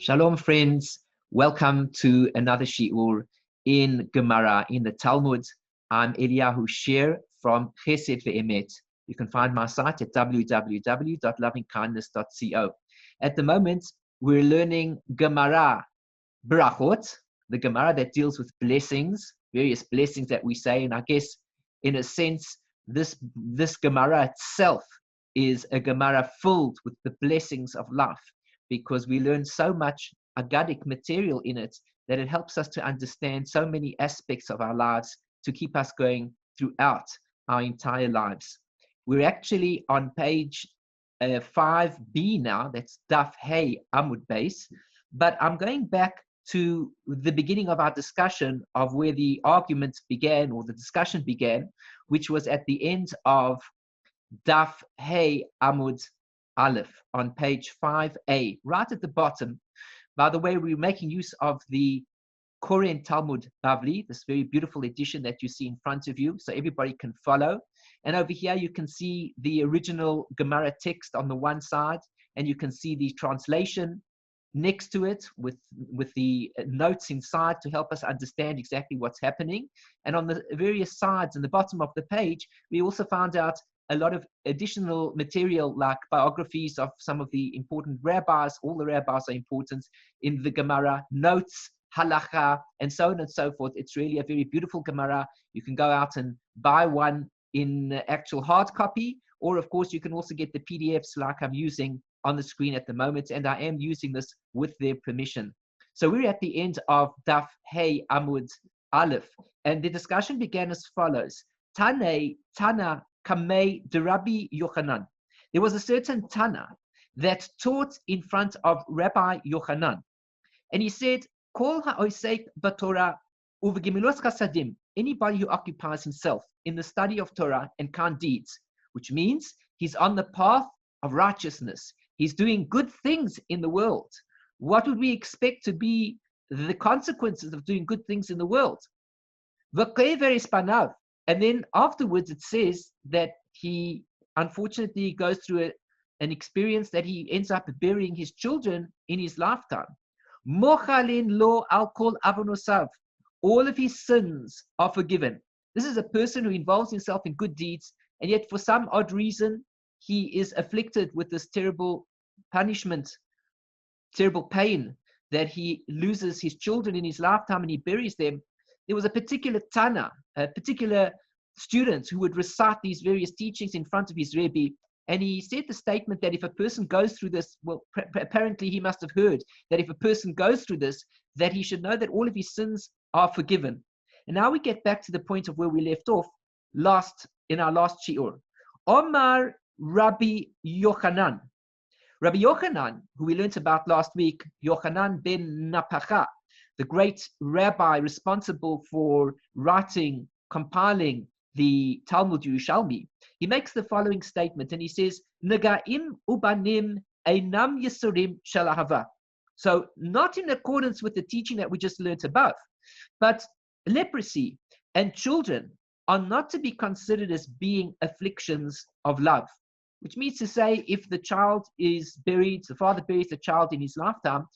Shalom, friends. Welcome to another Shiur in Gemara in the Talmud. I'm Eliyahu Shear from Chesed Ve'emet. You can find my site at www.lovingkindness.co. At the moment, we're learning Gemara Berachot, the Gemara that deals with blessings, various blessings that we say. And I guess, in a sense, this Gemara itself is a Gemara filled with the blessings of life, because we learn so much agadic material in it that it helps us to understand so many aspects of our lives to keep us going throughout our entire lives. We're actually on page 5b now, that's Daf Hey Amud Base, but I'm going back to the beginning of our discussion of where the argument began, or the discussion began, which was at the end of Daf Hey Amud Aleph on page 5a, right at the bottom. By the way, we're making use of the Koren Talmud Bavli, this very beautiful edition that you see in front of you, so everybody can follow. And over here, you can see the original Gemara text on the one side, and you can see the translation next to it with the notes inside to help us understand exactly what's happening. And on the various sides and the bottom of the page, we also found out a lot of additional material, like biographies of some of the important rabbis. All the rabbis are important in the Gemara, notes, halacha, and so on and so forth. It's really a very beautiful Gemara. You can go out and buy one in actual hard copy, or of course you can also get the PDFs like I'm using on the screen at the moment, and I am using this with their permission. So we're at the end of Daf Hey Amud Aleph, and the discussion began as follows. Tana Kamei de Rabbi Yochanan. There was a certain Tana that taught in front of Rabbi Yochanan, and he said, Kol ha'osek b'Torah uv'gemilos chasadim, anybody who occupies himself in the study of Torah and kind deeds, which means he's on the path of righteousness, he's doing good things in the world. What would we expect to be the consequences of doing good things in the world? V'kever ispanav. And then afterwards, it says that he unfortunately goes through an experience that he ends up burying his children in his lifetime. Mochalin lo al kol avonosav. All of his sins are forgiven. This is a person who involves himself in good deeds, and yet for some odd reason, he is afflicted with this terrible punishment, terrible pain, that he loses his children in his lifetime and he buries them. There was a particular Tana, a particular student who would recite these various teachings in front of his Rebbe, and he said the statement that if a person goes through this, well, apparently he must have heard that if a person goes through this, that he should know that all of his sins are forgiven. And now we get back to the point of where we left off in our last shiur. Omar Rabbi Yochanan. Rabbi Yochanan, who we learned about last week, Yochanan ben Napacha, the great rabbi responsible for writing, compiling the Talmud Yerushalmi, he makes the following statement, and he says, Nagaim ubanim einam yisurim shel ahava. So not in accordance with the teaching that we just learnt above, but leprosy and children are not to be considered as being afflictions of love, which means to say, if the child is buried, the father buries the child in his lifetime,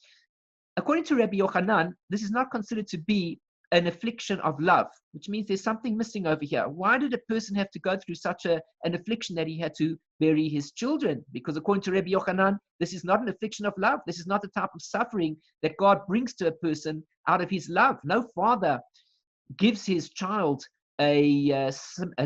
according to Rabbi Yochanan, this is not considered to be an affliction of love, which means there's something missing over here. Why did a person have to go through such an affliction that he had to bury his children? Because according to Rabbi Yochanan, this is not an affliction of love. This is not the type of suffering that God brings to a person out of his love. No father gives his child a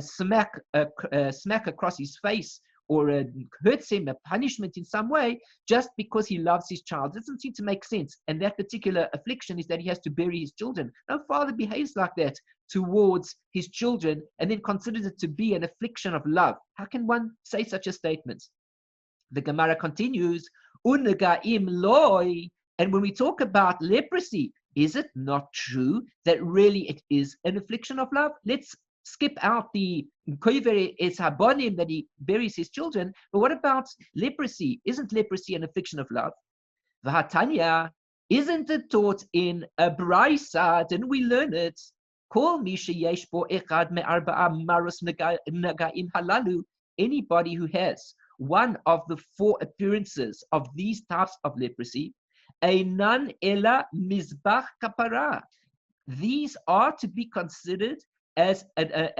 smack across his face, or hurts him, a punishment in some way, just because he loves his child. It doesn't seem to make sense. And that particular affliction is that he has to bury his children. No father behaves like that towards his children and then considers it to be an affliction of love. How can one say such a statement? The Gemara continues, Unagaim loy. And when we talk about leprosy, is it not true that really it is an affliction of love? Let's skip out the koiver es habonim, that he buries his children, but what about leprosy? Isn't leprosy an affliction of love? V'hatanya, isn't it taught in a brisa? Didn't we learn it? Kol mi sheyesh bo echad me'arba'a maros nagaim halalu. Anybody who has one of the four appearances of these types of leprosy, Einan ela mizbach kapara. These are to be considered as an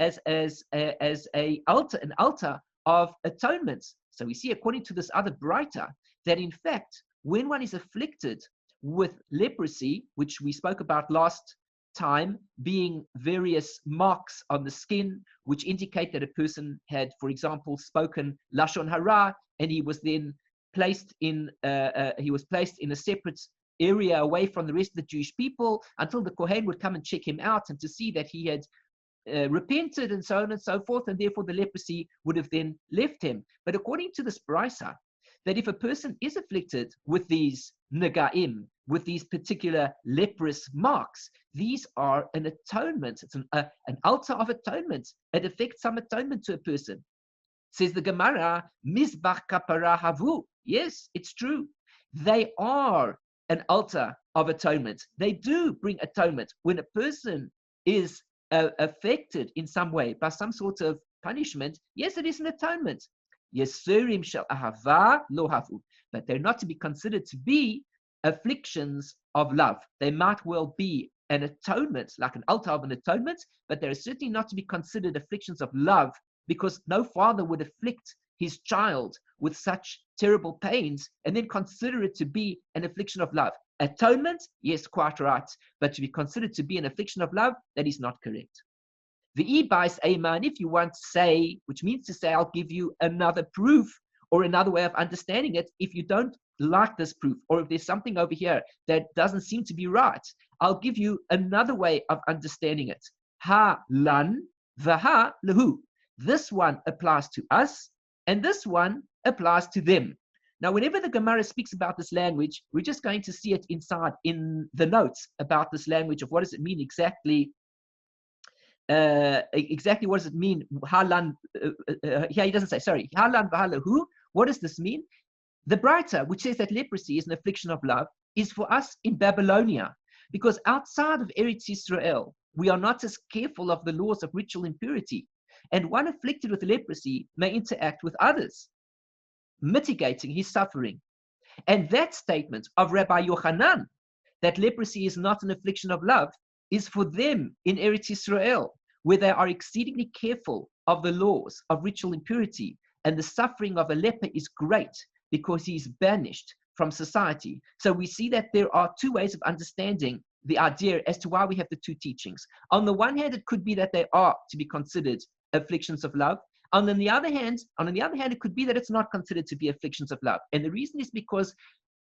altar of atonement. So we see, according to this other Braita, that in fact, when one is afflicted with leprosy, which we spoke about last time, being various marks on the skin, which indicate that a person had, for example, spoken lashon hara, and he was then placed in a separate area away from the rest of the Jewish people until the Kohen would come and check him out and to see that he had repented and so on and so forth, and therefore the leprosy would have then left him. But according to this brisa, that if a person is afflicted with these nagaim, with these particular leprous marks, these are an atonement. It's an altar of atonement. It affects some atonement to a person. Says the Gemara, Mizbach kapara havu. Yes, it's true. They are an altar of atonement. They do bring atonement. When a person is affected in some way by some sort of punishment, yes, it is an atonement. Yesurim shel ahava lo havu. But they're not to be considered to be afflictions of love. They might well be an atonement, like an altar of an atonement, but they're certainly not to be considered afflictions of love, because no father would afflict his child with such terrible pains and then consider it to be an affliction of love. Atonement, yes, quite right, but to be considered to be an affliction of love, that is not correct. The e-bais aman, if you want to say, which means to say, I'll give you another proof or another way of understanding it. If you don't like this proof, or if there's something over here that doesn't seem to be right, I'll give you another way of understanding it. Ha lan vaha lahu. This one applies to us, and this one applies to them. Now, whenever the Gemara speaks about this language, we're just going to see it inside in the notes about this language of what does it mean exactly. Exactly what does it mean? Halan, here he doesn't say, sorry. Halan v'halahu. What does this mean? The Braita, which says that leprosy is an affliction of love, is for us in Babylonia, because outside of Eretz Yisrael, we are not as careful of the laws of ritual impurity. And one afflicted with leprosy may interact with others, mitigating his suffering. And that statement of Rabbi Yochanan, that leprosy is not an affliction of love, is for them in Eretz Yisrael, where they are exceedingly careful of the laws of ritual impurity. And the suffering of a leper is great because he is banished from society. So we see that there are two ways of understanding the idea as to why we have the two teachings. On the one hand, it could be that they are to be considered afflictions of love. On the other hand, it could be that it's not considered to be afflictions of love. And the reason is because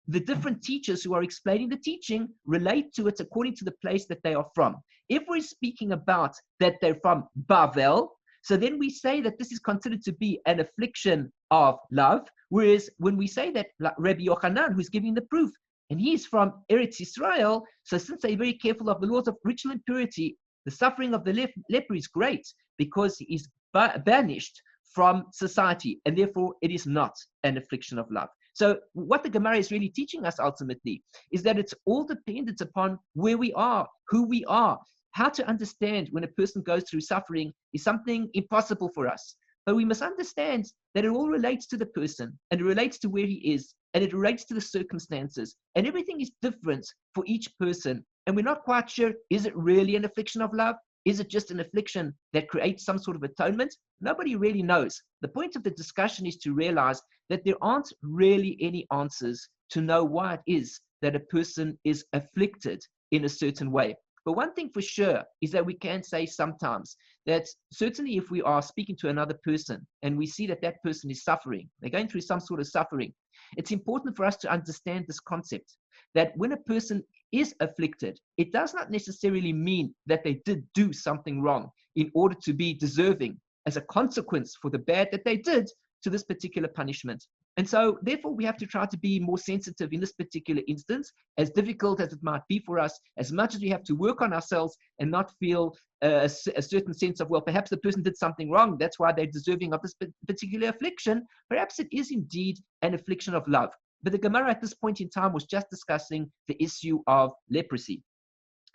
the different teachers who are explaining the teaching relate to it according to the place that they are from. If we're speaking about that they're from Bavel, so then we say that this is considered to be an affliction of love. Whereas when we say that Rabbi Yochanan, who's giving the proof, and he's from Eretz Yisrael, so since they're very careful of the laws of ritual impurity, the suffering of the leper is great because he is banished from society, and therefore it is not an affliction of love. So what the Gemara is really teaching us ultimately is that it's all dependent upon where we are, who we are. How to understand when a person goes through suffering is something impossible for us. But we must understand that it all relates to the person, and it relates to where he is, and it relates to the circumstances. And everything is different for each person. And we're not quite sure, is it really an affliction of love? Is it just an affliction that creates some sort of atonement? Nobody really knows. The point of the discussion is to realize that there aren't really any answers to know why it is that a person is afflicted in a certain way. But one thing for sure is that we can say sometimes that certainly if we are speaking to another person and we see that that person is suffering, they're going through some sort of suffering, it's important for us to understand this concept that when a person is afflicted, it does not necessarily mean that they did do something wrong in order to be deserving as a consequence for the bad that they did to this particular punishment. And so, therefore, we have to try to be more sensitive in this particular instance, as difficult as it might be for us, as much as we have to work on ourselves and not feel a certain sense of, well, perhaps the person did something wrong, that's why they're deserving of this particular affliction. Perhaps it is indeed an affliction of love. But the Gemara at this point in time was just discussing the issue of leprosy.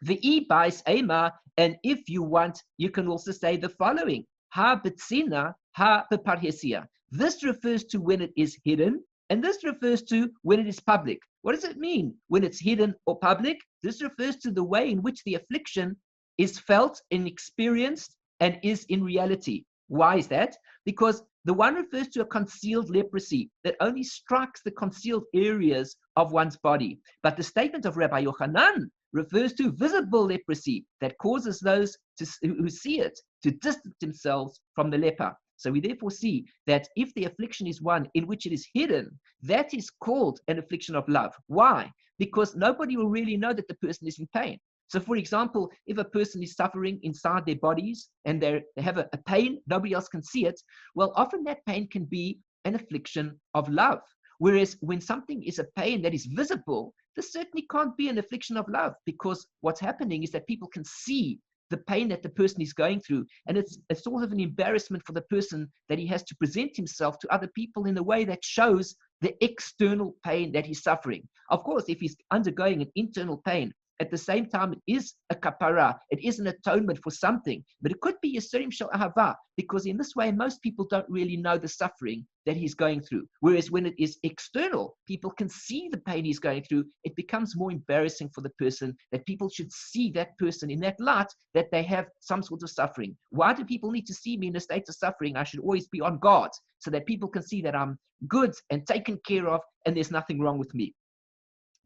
The e-bais ema, and if you want, you can also say the following: ha betzina, ha beparhesia. This refers to when it is hidden, And this refers to when it is public. What does it mean when it's hidden or public? This refers to the way in which the affliction is felt and experienced and is in reality. Why is that? Because the one refers to a concealed leprosy that only strikes the concealed areas of one's body. But the statement of Rabbi Yochanan refers to visible leprosy that causes those who see it to distance themselves from the leper. So we therefore see that if the affliction is one in which it is hidden, that is called an affliction of love. Why? Because nobody will really know that the person is in pain. So for example, if a person is suffering inside their bodies and they have a pain, nobody else can see it, well, often that pain can be an affliction of love. Whereas when something is a pain that is visible, this certainly can't be an affliction of love, because what's happening is that people can see the pain that the person is going through. And it's a sort of an embarrassment for the person that he has to present himself to other people in a way that shows the external pain that he's suffering. Of course, if he's undergoing an internal pain, at the same time, it is a kapara, it is an atonement for something, but it could be a serim shel ahava, because in this way, most people don't really know the suffering that he's going through. Whereas when it is external, people can see the pain he's going through. It becomes more embarrassing for the person, that people should see that person in that light, that they have some sort of suffering. Why do people need to see me in a state of suffering? I should always be on guard so that people can see that I'm good and taken care of and there's nothing wrong with me.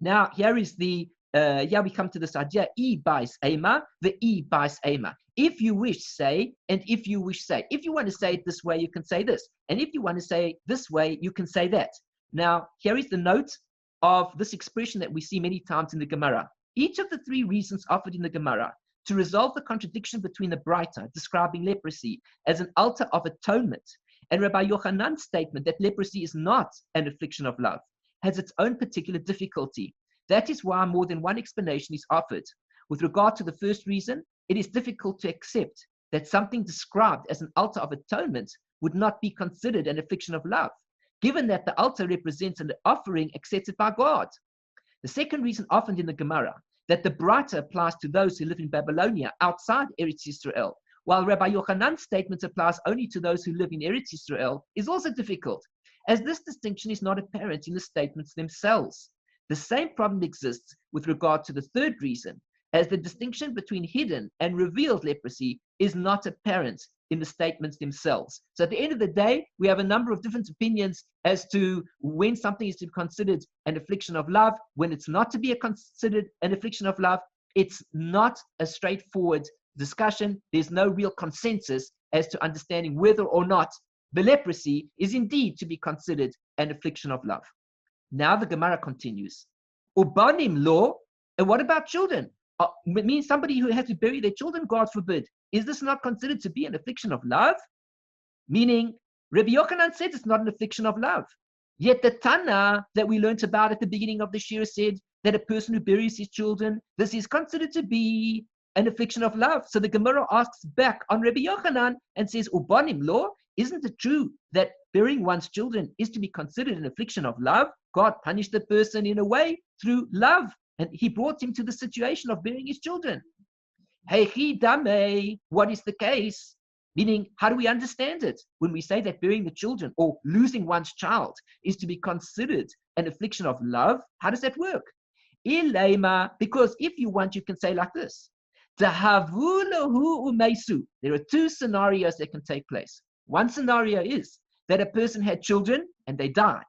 Now, here is the we come to this idea, e bais ema, the e bais ema. If you wish, say, and if you wish, say. If you want to say it this way, you can say this. And if you want to say it this way, you can say that. Now, here is the note of this expression that we see many times in the Gemara. Each of the three reasons offered in the Gemara to resolve the contradiction between the Braita describing leprosy as an altar of atonement and Rabbi Yochanan's statement that leprosy is not an affliction of love has its own particular difficulty. That is why more than one explanation is offered. With regard to the first reason, it is difficult to accept that something described as an altar of atonement would not be considered an affliction of love, given that the altar represents an offering accepted by God. The second reason offered in the Gemara, that the Braita applies to those who live in Babylonia outside Eretz Yisrael, while Rabbi Yochanan's statement applies only to those who live in Eretz Yisrael, is also difficult, as this distinction is not apparent in the statements themselves. The same problem exists with regard to the third reason, as the distinction between hidden and revealed leprosy is not apparent in the statements themselves. So at the end of the day, we have a number of different opinions as to when something is to be considered an affliction of love, when it's not to be considered an affliction of love. It's not a straightforward discussion. There's no real consensus as to understanding whether or not the leprosy is indeed to be considered an affliction of love. Now the Gemara continues. Ubanim lo, and what about children? It means somebody who has to bury their children, God forbid. Is this not considered to be an affliction of love? Meaning, Rabbi Yochanan said it's not an affliction of love. Yet the Tana that we learned about at the beginning of the Shear said that a person who buries his children, this is considered to be an affliction of love. So the Gemara asks back on Rabbi Yochanan and says, Ubanim lo, isn't it true that burying one's children is to be considered an affliction of love? God punished the person in a way through love, and he brought him to the situation of burying his children. Heichi dame, what is the case? Meaning, how do we understand it when we say that burying the children or losing one's child is to be considered an affliction of love? How does that work? Ilema, because if you want, you can say like this. There are two scenarios that can take place. One scenario is that a person had children and they died.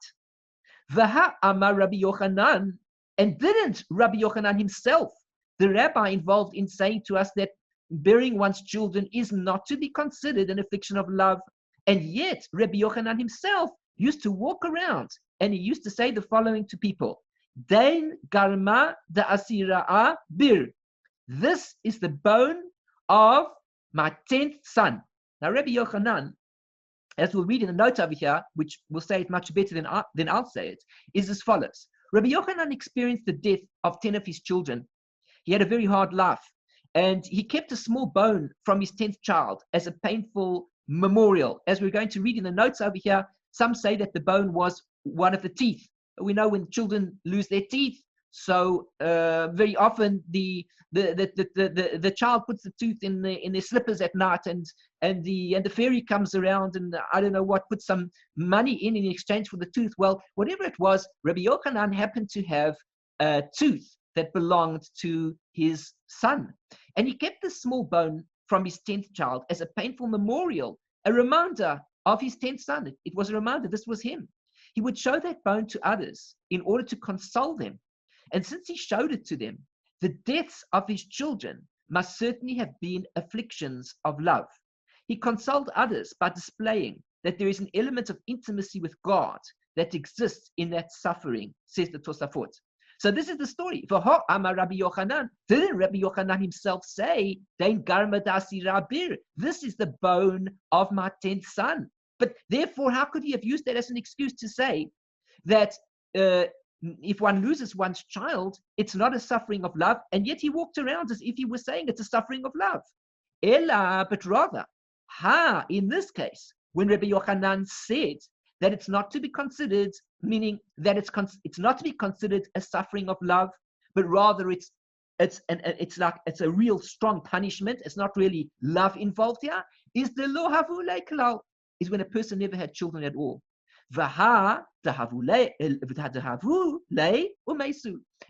Vaha amar Rabbi Yochanan, and didn't Rabbi Yochanan himself, the rabbi involved in saying to us that burying one's children is not to be considered an affliction of love. And yet Rabbi Yochanan himself used to walk around and he used to say the following to people. Dain garma da asira'a bir. This is the bone of my 10th son. Now Rabbi Yochanan, as we'll read in the note over here, which will say it much better than I'll say it, is as follows. Rabbi Yochanan experienced the death of 10 of his children. He had a very hard life, and he kept a small bone from his 10th child as a painful memorial. As we're going to read in the notes over here, some say that the bone was one of the teeth. We know when children lose their teeth, So very often the child puts the tooth in their slippers at night, and the fairy comes around, and I don't know what, puts some money in exchange for the tooth. Well, whatever it was, Rabbi Yochanan happened to have a tooth that belonged to his son, and he kept this small bone from his 10th child as a painful memorial, a reminder of his 10th son. It was a reminder, this was him. He would show that bone to others in order to console them. And since he showed it to them, the deaths of his children must certainly have been afflictions of love. He consoled others by displaying that there is an element of intimacy with God that exists in that suffering, says the Tosafot. So this is the story. Rabbi Yochanan, didn't Rabbi Yochanan himself say, this is the bone of my 10th son? But therefore, how could he have used that as an excuse to say that if one loses one's child, it's not a suffering of love, and yet he walked around as if he was saying it's a suffering of love? Ella, but rather, in this case, when Rabbi Yochanan said that it's not to be considered, meaning that it's not to be considered a suffering of love, but rather it's a real strong punishment. It's not really love involved here. Is the lo havu leklal, is when a person never had children at all.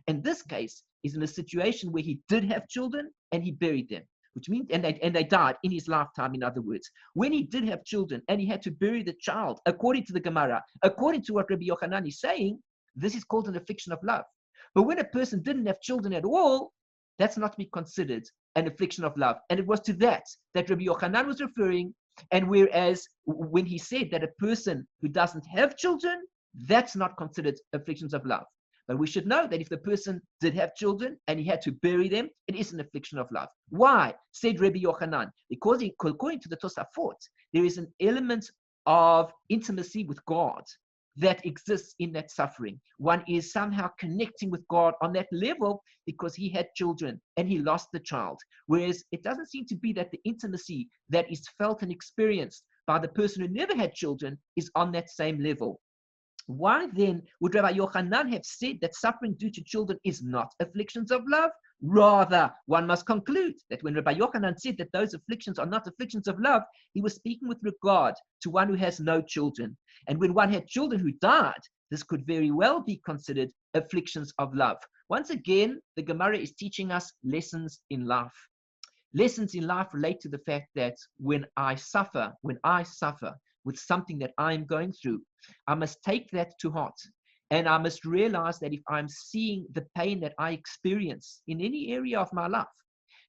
And this case is in a situation where he did have children and he buried them, which means, and they died in his lifetime, in other words. When he did have children and he had to bury the child, according to the Gemara, according to what Rabbi Yochanan is saying, this is called an affliction of love. But when a person didn't have children at all, that's not to be considered an affliction of love. And it was to that Rabbi Yochanan was referring. And whereas when he said that a person who doesn't have children, that's not considered afflictions of love. But we should know that if the person did have children and he had to bury them, it is an affliction of love. Why? Said Rabbi Yochanan. Because according to the Tosafot, there is an element of intimacy with God that exists in that suffering. One is somehow connecting with God on that level because he had children and he lost the child. Whereas it doesn't seem to be that the intimacy that is felt and experienced by the person who never had children is on that same level. Why then would Rabbi Yochanan have said that suffering due to children is not afflictions of love? Rather, one must conclude that when Rabbi Yochanan said that those afflictions are not afflictions of love, he was speaking with regard to one who has no children. And when one had children who died, this could very well be considered afflictions of love. Once again, the Gemara is teaching us lessons in life. Lessons in life relate to the fact that when I suffer with something that I'm going through, I must take that to heart. And I must realize that if I'm seeing the pain that I experience in any area of my life,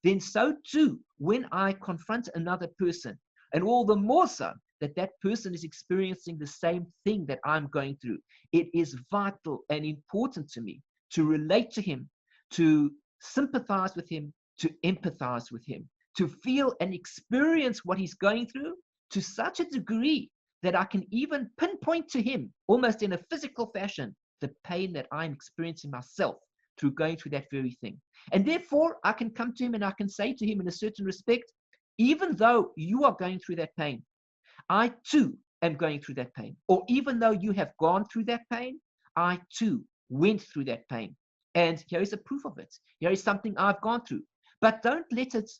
then so too, when I confront another person, and all the more so that that person is experiencing the same thing that I'm going through, it is vital and important to me to relate to him, to sympathize with him, to empathize with him, to feel and experience what he's going through to such a degree that I can even pinpoint to him, almost in a physical fashion, the pain that I'm experiencing myself through going through that very thing. And therefore, I can come to him and I can say to him in a certain respect, even though you are going through that pain, I too am going through that pain. Or even though you have gone through that pain, I too went through that pain. And here is a proof of it. Here is something I've gone through. But don't let it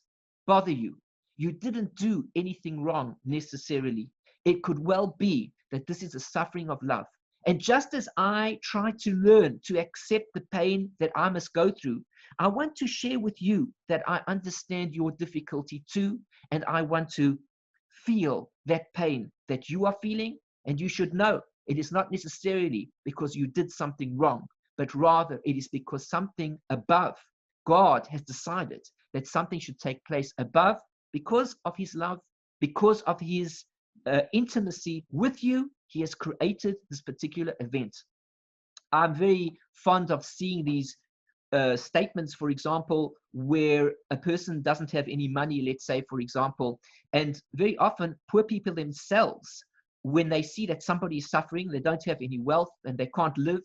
bother you. You didn't do anything wrong necessarily. It could well be that this is a suffering of love. And just as I try to learn to accept the pain that I must go through, I want to share with you that I understand your difficulty too, and I want to feel that pain that you are feeling. And you should know it is not necessarily because you did something wrong, but rather it is because something above, God has decided that something should take place above because of his love, because of his intimacy with you. He has created this particular event. I'm very fond of seeing these statements, for example, where a person doesn't have any money, let's say, for example, and very often poor people themselves, when they see that somebody is suffering, they don't have any wealth and they can't live,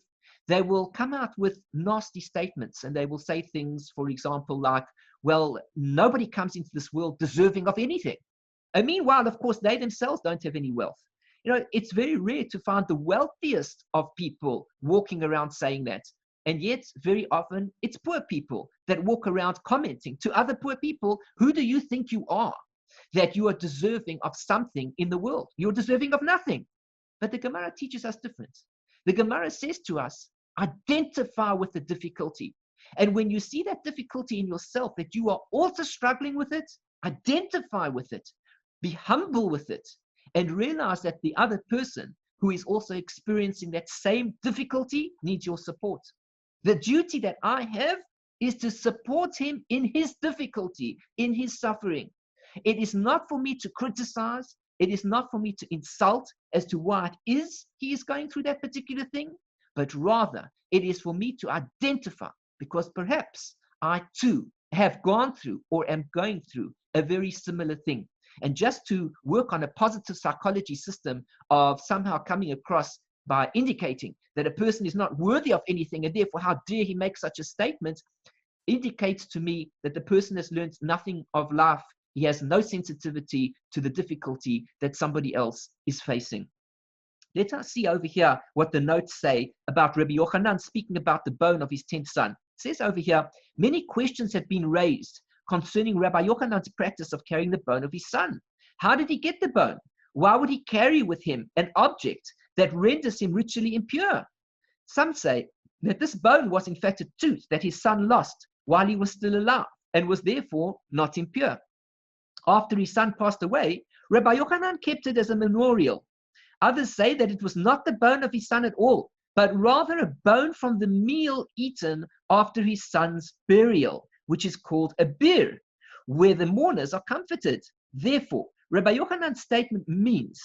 they will come out with nasty statements and they will say things, for example, like, well, nobody comes into this world deserving of anything. And meanwhile, of course, they themselves don't have any wealth. You know, it's very rare to find the wealthiest of people walking around saying that. And yet, very often, it's poor people that walk around commenting to other poor people, who do you think you are, that you are deserving of something in the world? You're deserving of nothing. But the Gemara teaches us different. The Gemara says to us, identify with the difficulty. And when you see that difficulty in yourself, that you are also struggling with it, identify with it, be humble with it, and realize that the other person who is also experiencing that same difficulty needs your support. The duty that I have is to support him in his difficulty, in his suffering. It is not for me to criticize. It is not for me to insult as to why it is he is going through that particular thing, but rather it is for me to identify, because perhaps I too have gone through or am going through a very similar thing. And just to work on a positive psychology system of somehow coming across by indicating that a person is not worthy of anything, and therefore how dare he make such a statement, indicates to me that the person has learned nothing of life. He has no sensitivity to the difficulty that somebody else is facing. Let us see over here what the notes say about Rabbi Yochanan speaking about the bone of his 10th son. It says over here, many questions have been raised concerning Rabbi Yochanan's practice of carrying the bone of his son. How did he get the bone? Why would he carry with him an object that renders him ritually impure? Some say that this bone was in fact a tooth that his son lost while he was still alive and was therefore not impure. After his son passed away, Rabbi Yochanan kept it as a memorial. Others say that it was not the bone of his son at all, but rather a bone from the meal eaten after his son's burial, which is called a bir, where the mourners are comforted. Therefore, Rabbi Yochanan's statement means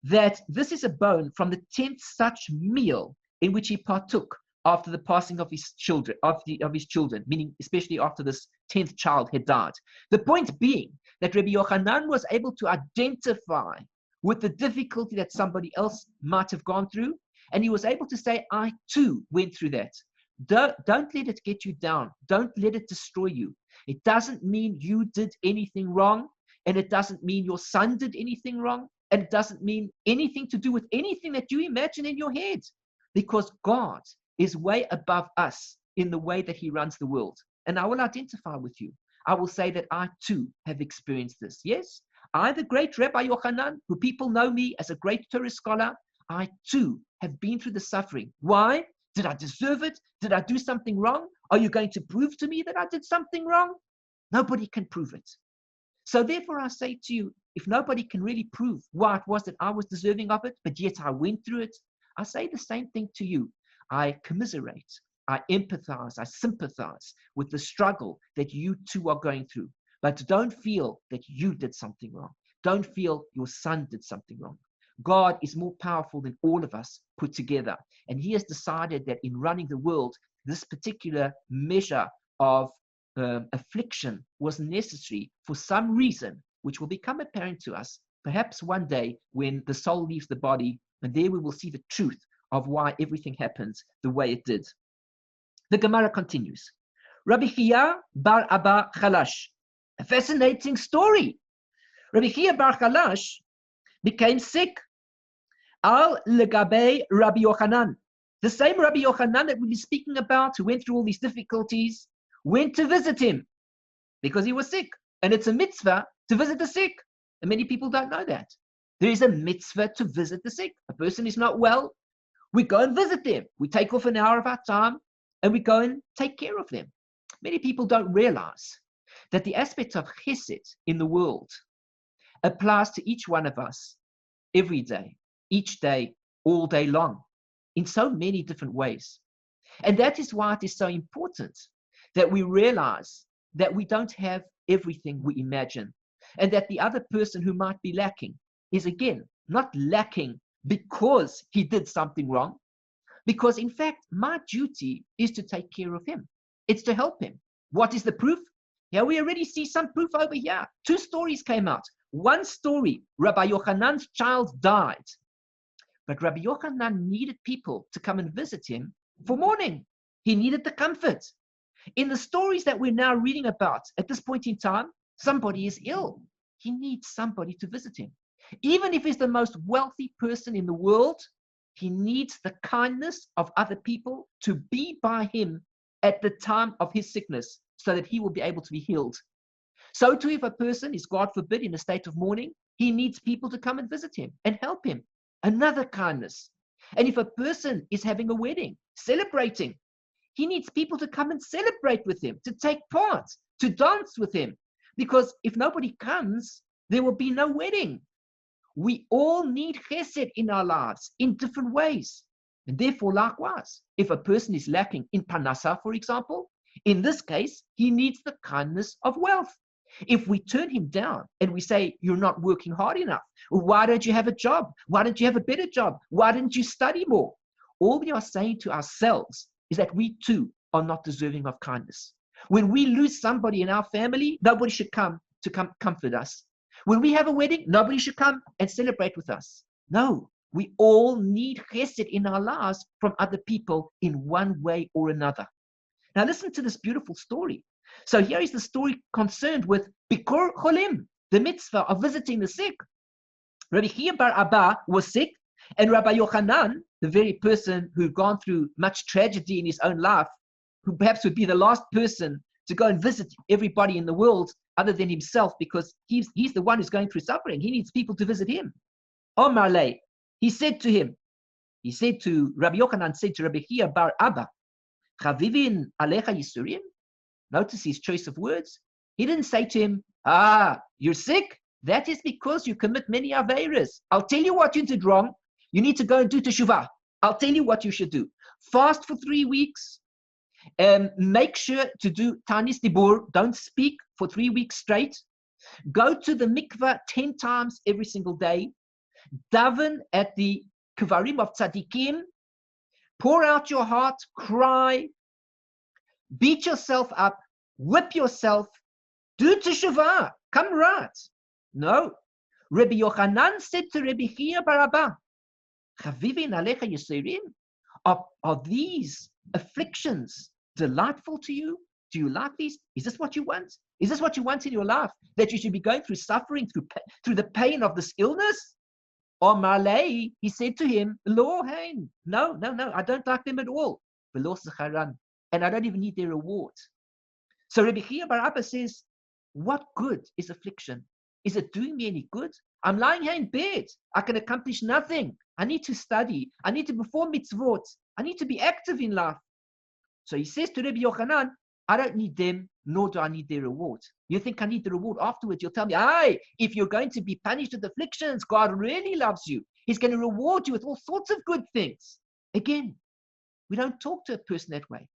that this is a bone from the 10th such meal in which he partook after the passing of his children, meaning especially after this 10th child had died. The point being that Rabbi Yochanan was able to identify with the difficulty that somebody else might have gone through, and he was able to say, I too went through that. Don't let it get you down. Don't let it destroy you. It doesn't mean you did anything wrong, and it doesn't mean your son did anything wrong, and it doesn't mean anything to do with anything that you imagine in your head, because God is way above us in the way that he runs the world. And I will identify with you. I will say that I too have experienced this. Yes, I, the great Rabbi Yochanan, who people know me as a great Torah scholar, I too have been through the suffering. Why? Did I deserve it? Did I do something wrong? Are you going to prove to me that I did something wrong? Nobody can prove it. So therefore I say to you, if nobody can really prove why it was that I was deserving of it, but yet I went through it, I say the same thing to you. I commiserate, I empathize, I sympathize with the struggle that you too are going through. But don't feel that you did something wrong. Don't feel your son did something wrong. God is more powerful than all of us put together. And he has decided that in running the world, this particular measure of affliction was necessary for some reason, which will become apparent to us perhaps one day when the soul leaves the body, and there we will see the truth of why everything happens the way it did. The Gemara continues. Rabbi Chiya bar Abba Chalash. A fascinating story. Rabbi Chiya bar Chalash became sick. Al legabe Rabbi Yochanan. The same Rabbi Yochanan that we've been speaking about, who went through all these difficulties, went to visit him because he was sick. And it's a mitzvah to visit the sick. And many people don't know that. There is a mitzvah to visit the sick. A person is not well, we go and visit them. We take off an hour of our time and we go and take care of them. Many people don't realize that the aspect of chesed in the world applies to each one of us every day, each day, all day long, in so many different ways. And that is why it is so important that we realize that we don't have everything we imagine, and that the other person who might be lacking is, again, not lacking because he did something wrong, because in fact, my duty is to take care of him. It's to help him. What is the proof? Here we already see some proof over here. 2 stories came out. One story, Rabbi Yochanan's child died. But Rabbi Yochanan needed people to come and visit him for mourning. He needed the comfort. In the stories that we're now reading about at this point in time, somebody is ill. He needs somebody to visit him. Even if he's the most wealthy person in the world, He needs the kindness of other people to be by him at the time of his sickness so that he will be able to be healed. So too, if a person is, God forbid, in a state of mourning, he needs people to come and visit him and help him. Another kindness. And if a person is having a wedding, celebrating, he needs people to come and celebrate with him, to take part, to dance with him. Because if nobody comes, there will be no wedding. We all need chesed in our lives in different ways. And therefore, likewise, if a person is lacking in parnasa, for example, in this case, he needs the kindness of wealth. If we turn him down and we say, you're not working hard enough, why don't you have a job? Why don't you have a better job? Why didn't you study more? All we are saying to ourselves is that we too are not deserving of kindness. When we lose somebody in our family, nobody should come to comfort us. When we have a wedding, nobody should come and celebrate with us. No, we all need chesed in our lives from other people in one way or another. Now listen to this beautiful story. So here is the story concerned with Bikur Cholim, the mitzvah of visiting the sick. Rabbi Chiya bar Abba was sick, and Rabbi Yochanan, the very person who'd gone through much tragedy in his own life, who perhaps would be the last person to go and visit everybody in the world other than himself, because he's the one who's going through suffering. He needs people to visit him. Omar lei, he said to Rabbi Yochanan said to Rabbi Chiya bar Abba, Chavivin alecha yisurim. Notice his choice of words. He didn't say to him, you're sick? That is because you commit many aveiros. I'll tell you what you did wrong. You need to go and do teshuvah. I'll tell you what you should do. Fast for 3 weeks. Make sure to do tanis dibur. Don't speak for 3 weeks straight. Go to the mikveh 10 times every single day. Daven at the kvarim of tzaddikim. Pour out your heart. Cry. Beat yourself up, whip yourself, do teshuvah, come right. No. Rabbi Yochanan said to Rabbi Chiya bar Abba, Chavivin alecha yisurim, are these afflictions delightful to you? Do you like these? Is this what you want? Is this what you want in your life? That you should be going through suffering, through the pain of this illness? Or Malay, he said to him, Lo hein, no, I don't like them at all. And I don't even need their reward. So Rabbi Chiya bar Abba says, what good is affliction? Is it doing me any good? I'm lying here in bed. I can accomplish nothing. I need to study. I need to perform mitzvot. I need to be active in life. So he says to Rabbi Yochanan, I don't need them, nor do I need their reward. You think I need the reward afterwards? You'll tell me, if you're going to be punished with afflictions, God really loves you. He's going to reward you with all sorts of good things. Again, we don't talk to a person that way.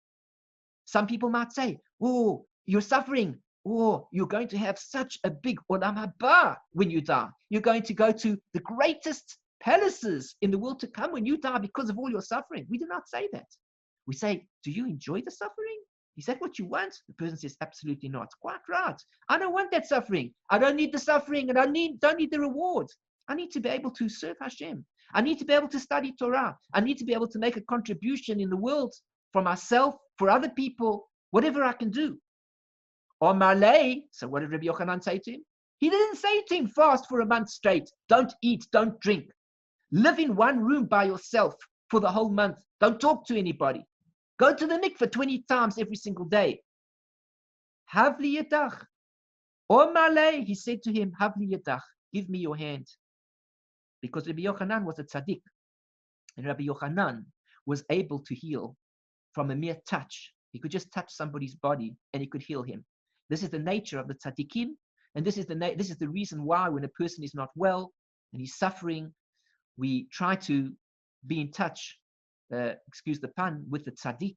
Some people might say, you're suffering. You're going to have such a big olam haba when you die. You're going to go to the greatest palaces in the world to come when you die because of all your suffering. We do not say that. We say, do you enjoy the suffering? Is that what you want? The person says, absolutely not. Quite right. I don't want that suffering. I don't need the suffering, and I don't need the reward. I need to be able to serve Hashem. I need to be able to study Torah. I need to be able to make a contribution in the world for myself, for other people, whatever I can do. Or Malay, so what did Rabbi Yochanan say to him? He didn't say to him, fast for a month straight. Don't eat, don't drink. Live in one room by yourself for the whole month. Don't talk to anybody. Go to the mikveh 20 times every single day. Havli yadach. Or Malay, he said to him, Havli yadach, give me your hand. Because Rabbi Yochanan was a tzaddik. And Rabbi Yochanan was able to heal from a mere touch. He could just touch somebody's body and he could heal him. This is the nature of the tzaddikim, and this is the reason why when a person is not well and he's suffering, we try to be in touch, excuse the pun, with the tzaddik,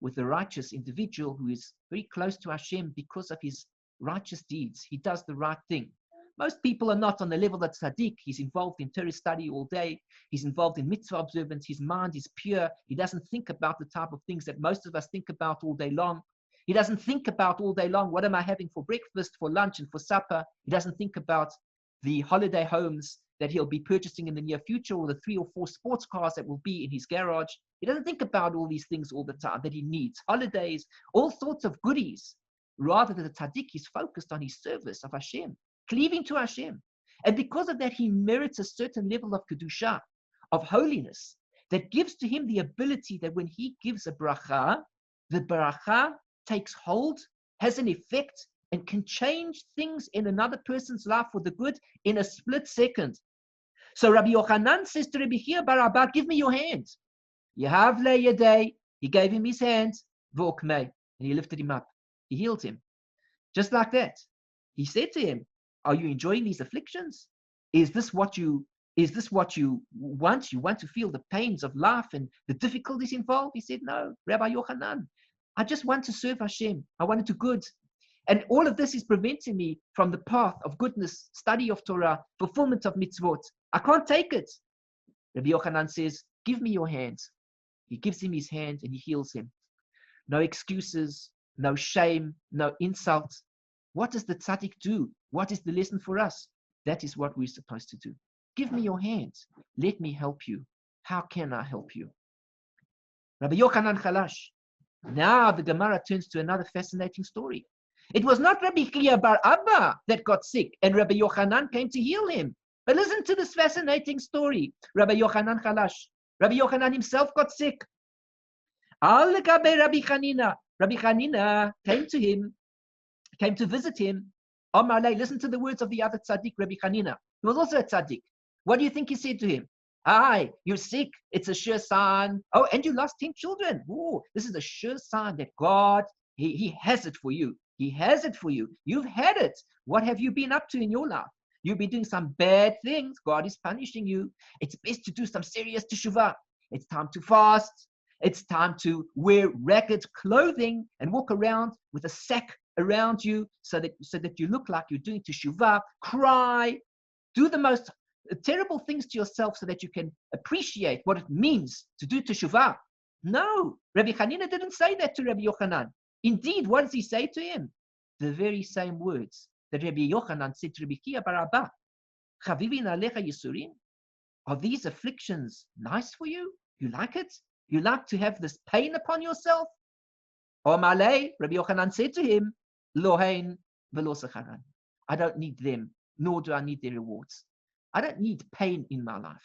with the righteous individual who is very close to Hashem because of his righteous deeds. He does the right thing. Most people are not on the level that tzaddik. He's involved in Torah study all day. He's involved in mitzvah observance. His mind is pure. He doesn't think about the type of things that most of us think about all day long. He doesn't think about all day long, what am I having for breakfast, for lunch, and for supper. He doesn't think about the holiday homes that he'll be purchasing in the near future, or the 3 or 4 sports cars that will be in his garage. He doesn't think about all these things all the time that he needs. Holidays, all sorts of goodies. Rather than the tzaddik is focused on his service of Hashem, cleaving to Hashem. And because of that, he merits a certain level of kedusha, of holiness. that gives to him the ability that when he gives a bracha, the bracha takes hold, has an effect, and can change things in another person's life for the good in a split second. So Rabbi Yochanan says to Rabbi Chiya bar Abba, give me your hand. Yehav le yedei. He gave him his hand, v'okmei, and he lifted him up. He healed him. Just like that. He said to him, are you enjoying these afflictions? Is this what you want? You want to feel the pains of life and the difficulties involved? He said, no, Rabbi Yochanan, I just want to serve Hashem. I want to do good. And all of this is preventing me from the path of goodness, study of Torah, fulfillment of mitzvot. I can't take it. Rabbi Yochanan says, give me your hand. He gives him his hand and he heals him. No excuses, no shame, no insult. What does the tzaddik do? What is the lesson for us? That is what we're supposed to do. Give me your hand. Let me help you. How can I help you? Rabbi Yochanan Chalash. Now the Gemara turns to another fascinating story. It was not Rabbi Chiya bar Abba that got sick and Rabbi Yochanan came to heal him. But listen to this fascinating story. Rabbi Yochanan Chalash. Rabbi Yochanan himself got sick. Rabbi Chanina came to him, came to visit him. Listen to the words of the other tzaddik, Rabbi Chanina. He was also a tzaddik. What do you think he said to him? Aye, you're sick. It's a sure sign. Oh, and you lost 10 children. Oh, this is a sure sign that God, he has it for you. He has it for you. You've had it. What have you been up to in your life? You've been doing some bad things. God is punishing you. It's best to do some serious teshuvah. It's time to fast. It's time to wear ragged clothing and walk around with a sack around you so that you look like you're doing teshuvah. Cry. Do the most terrible things to yourself so that you can appreciate what it means to do teshuvah. No, Rabbi Chanina didn't say that to Rabbi Yochanan. Indeed, what does he say to him? The very same words that Rabbi Yochanan said to Rabbi Chiya bar Abba. Chavivin alecha yisurim? Are these afflictions nice for you? You like it? You like to have this pain upon yourself? Omalei, Rabbi Yochanan said to him, Lohein velo secharan. I don't need them, nor do I need their rewards. I don't need pain in my life.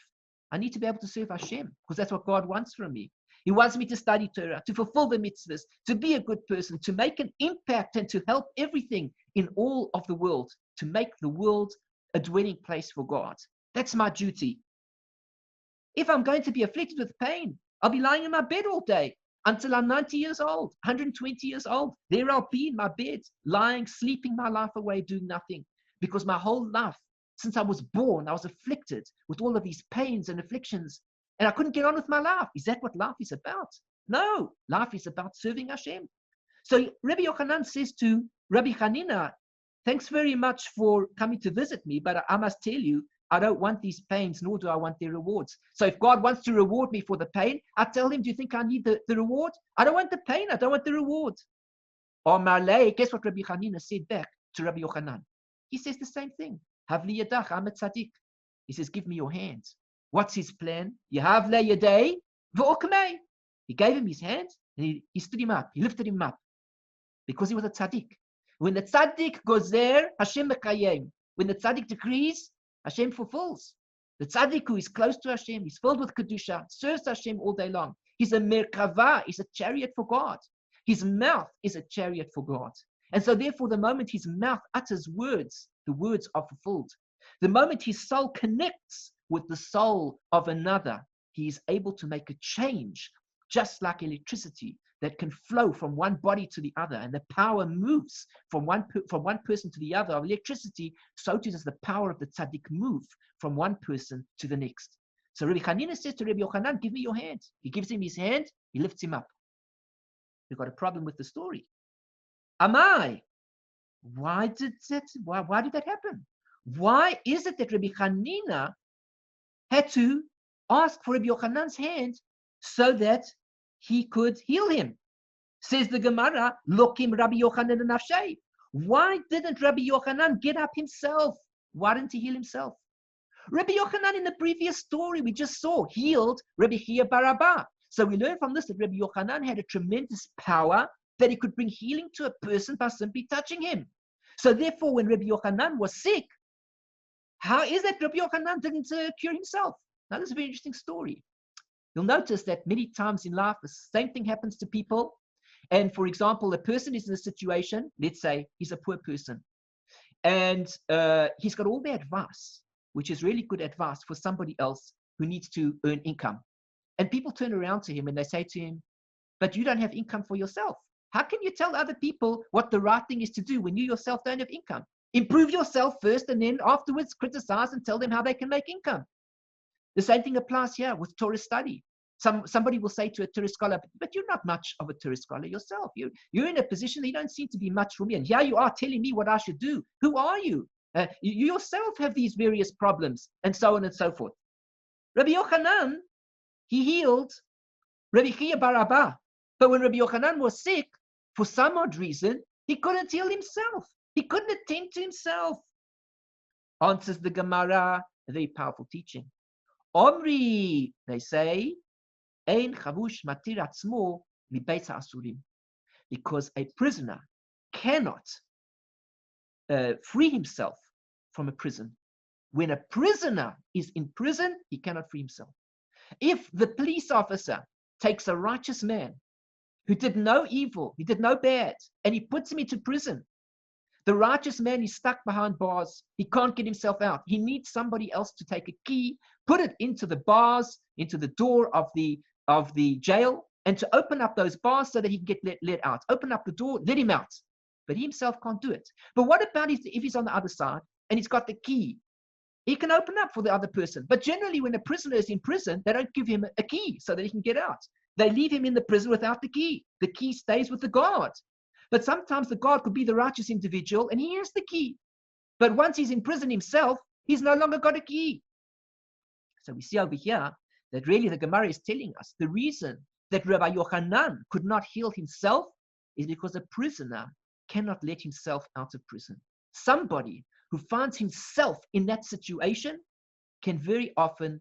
I need to be able to serve Hashem, because that's what God wants from me. He wants me to study Torah, to fulfill the mitzvahs, to be a good person, to make an impact and to help everything in all of the world, to make the world a dwelling place for God. That's my duty. If I'm going to be afflicted with pain, I'll be lying in my bed all day until I'm 90 years old, 120 years old. There I'll be in my bed, lying, sleeping my life away, doing nothing. Because my whole life, since I was born, I was afflicted with all of these pains and afflictions. And I couldn't get on with my life. Is that what life is about? No, life is about serving Hashem. So Rabbi Yochanan says to Rabbi Chanina, thanks very much for coming to visit me, but I must tell you, I don't want these pains, nor do I want their rewards. So if God wants to reward me for the pain, I tell him, do you think I need the reward? I don't want the pain, I don't want the reward. Or Malay, guess what Rabbi Chanina said back to Rabbi Yochanan? He says the same thing. Havli yadach, I'm a tzaddik. He says, give me your hands. What's his plan? Yehav le yedei v'okmei. He gave him his hand and he stood him up. He lifted him up because he was a tzaddik. When the tzaddik goes there, Hashem mekayem. When the tzaddik decrees, Hashem fulfills. The tzaddik who is close to Hashem, he's filled with kedusha, serves Hashem all day long. He's a merkava, he's a chariot for God. His mouth is a chariot for God. And so therefore, the moment his mouth utters words, the words are fulfilled. The moment his soul connects with the soul of another, he is able to make a change, just like electricity that can flow from one body to the other, and the power moves from one person to the other of electricity. So too does the power of the tzaddik move from one person to the next. So Rabbi Chanina says to Rabbi Yochanan, give me your hand. He gives him his hand, he lifts him up. We've got a problem with the story. Amai, why did that happen? Why is it that Rabbi Chanina had to ask for Rabbi Yochanan's hand so that he could heal him? Says the Gemara, Lokim Rabbi Yochanan nafshay. Why didn't Rabbi Yochanan get up himself? Why didn't he heal himself? Rabbi Yochanan in the previous story we just saw healed Rabbi Chiya bar Abba. So we learn from this that Rabbi Yochanan had a tremendous power that he could bring healing to a person by simply touching him. So therefore, when Rabbi Yochanan was sick, how is that Rabbi Yochanan didn't cure himself? Now, this is a very interesting story. You'll notice that many times in life, the same thing happens to people. And for example, a person is in a situation, let's say he's a poor person, and he's got all the advice, which is really good advice for somebody else who needs to earn income. And people turn around to him and they say to him, but you don't have income for yourself. How can you tell other people what the right thing is to do when you yourself don't have income? Improve yourself first and then afterwards criticize and tell them how they can make income. The same thing applies here with Torah study. Somebody will say to a Torah scholar, but you're not much of a Torah scholar yourself. You're in a position that you don't seem to be much for me. And here you are telling me what I should do. Who are you? You yourself have these various problems, and so on and so forth. Rabbi Yochanan, he healed Rabbi Chiya bar Abba. But when Rabbi Yochanan was sick, for some odd reason, he couldn't heal himself. He couldn't attend to himself. Answers the Gemara, a very powerful teaching. Omri, they say, Ein chavush matir atzmo mibeit ha'asurim. Because a prisoner cannot free himself from a prison. When a prisoner is in prison, he cannot free himself. If the police officer takes a righteous man who did no evil, he did no bad, and he puts him into prison, the righteous man is stuck behind bars. He can't get himself out. He needs somebody else to take a key, put it into the bars, into the door of the jail, and to open up those bars so that he can get let out. Open up the door, let him out. But he himself can't do it. But what about if he's on the other side and he's got the key? He can open up for the other person. But generally, when a prisoner is in prison, they don't give him a key so that he can get out. They leave him in the prison without the key. The key stays with the guard. But sometimes the guard could be the righteous individual and he has the key. But once he's in prison himself, he's no longer got a key. So we see over here that really the Gemara is telling us the reason that Rabbi Yochanan could not heal himself is because a prisoner cannot let himself out of prison. Somebody who finds himself in that situation can very often,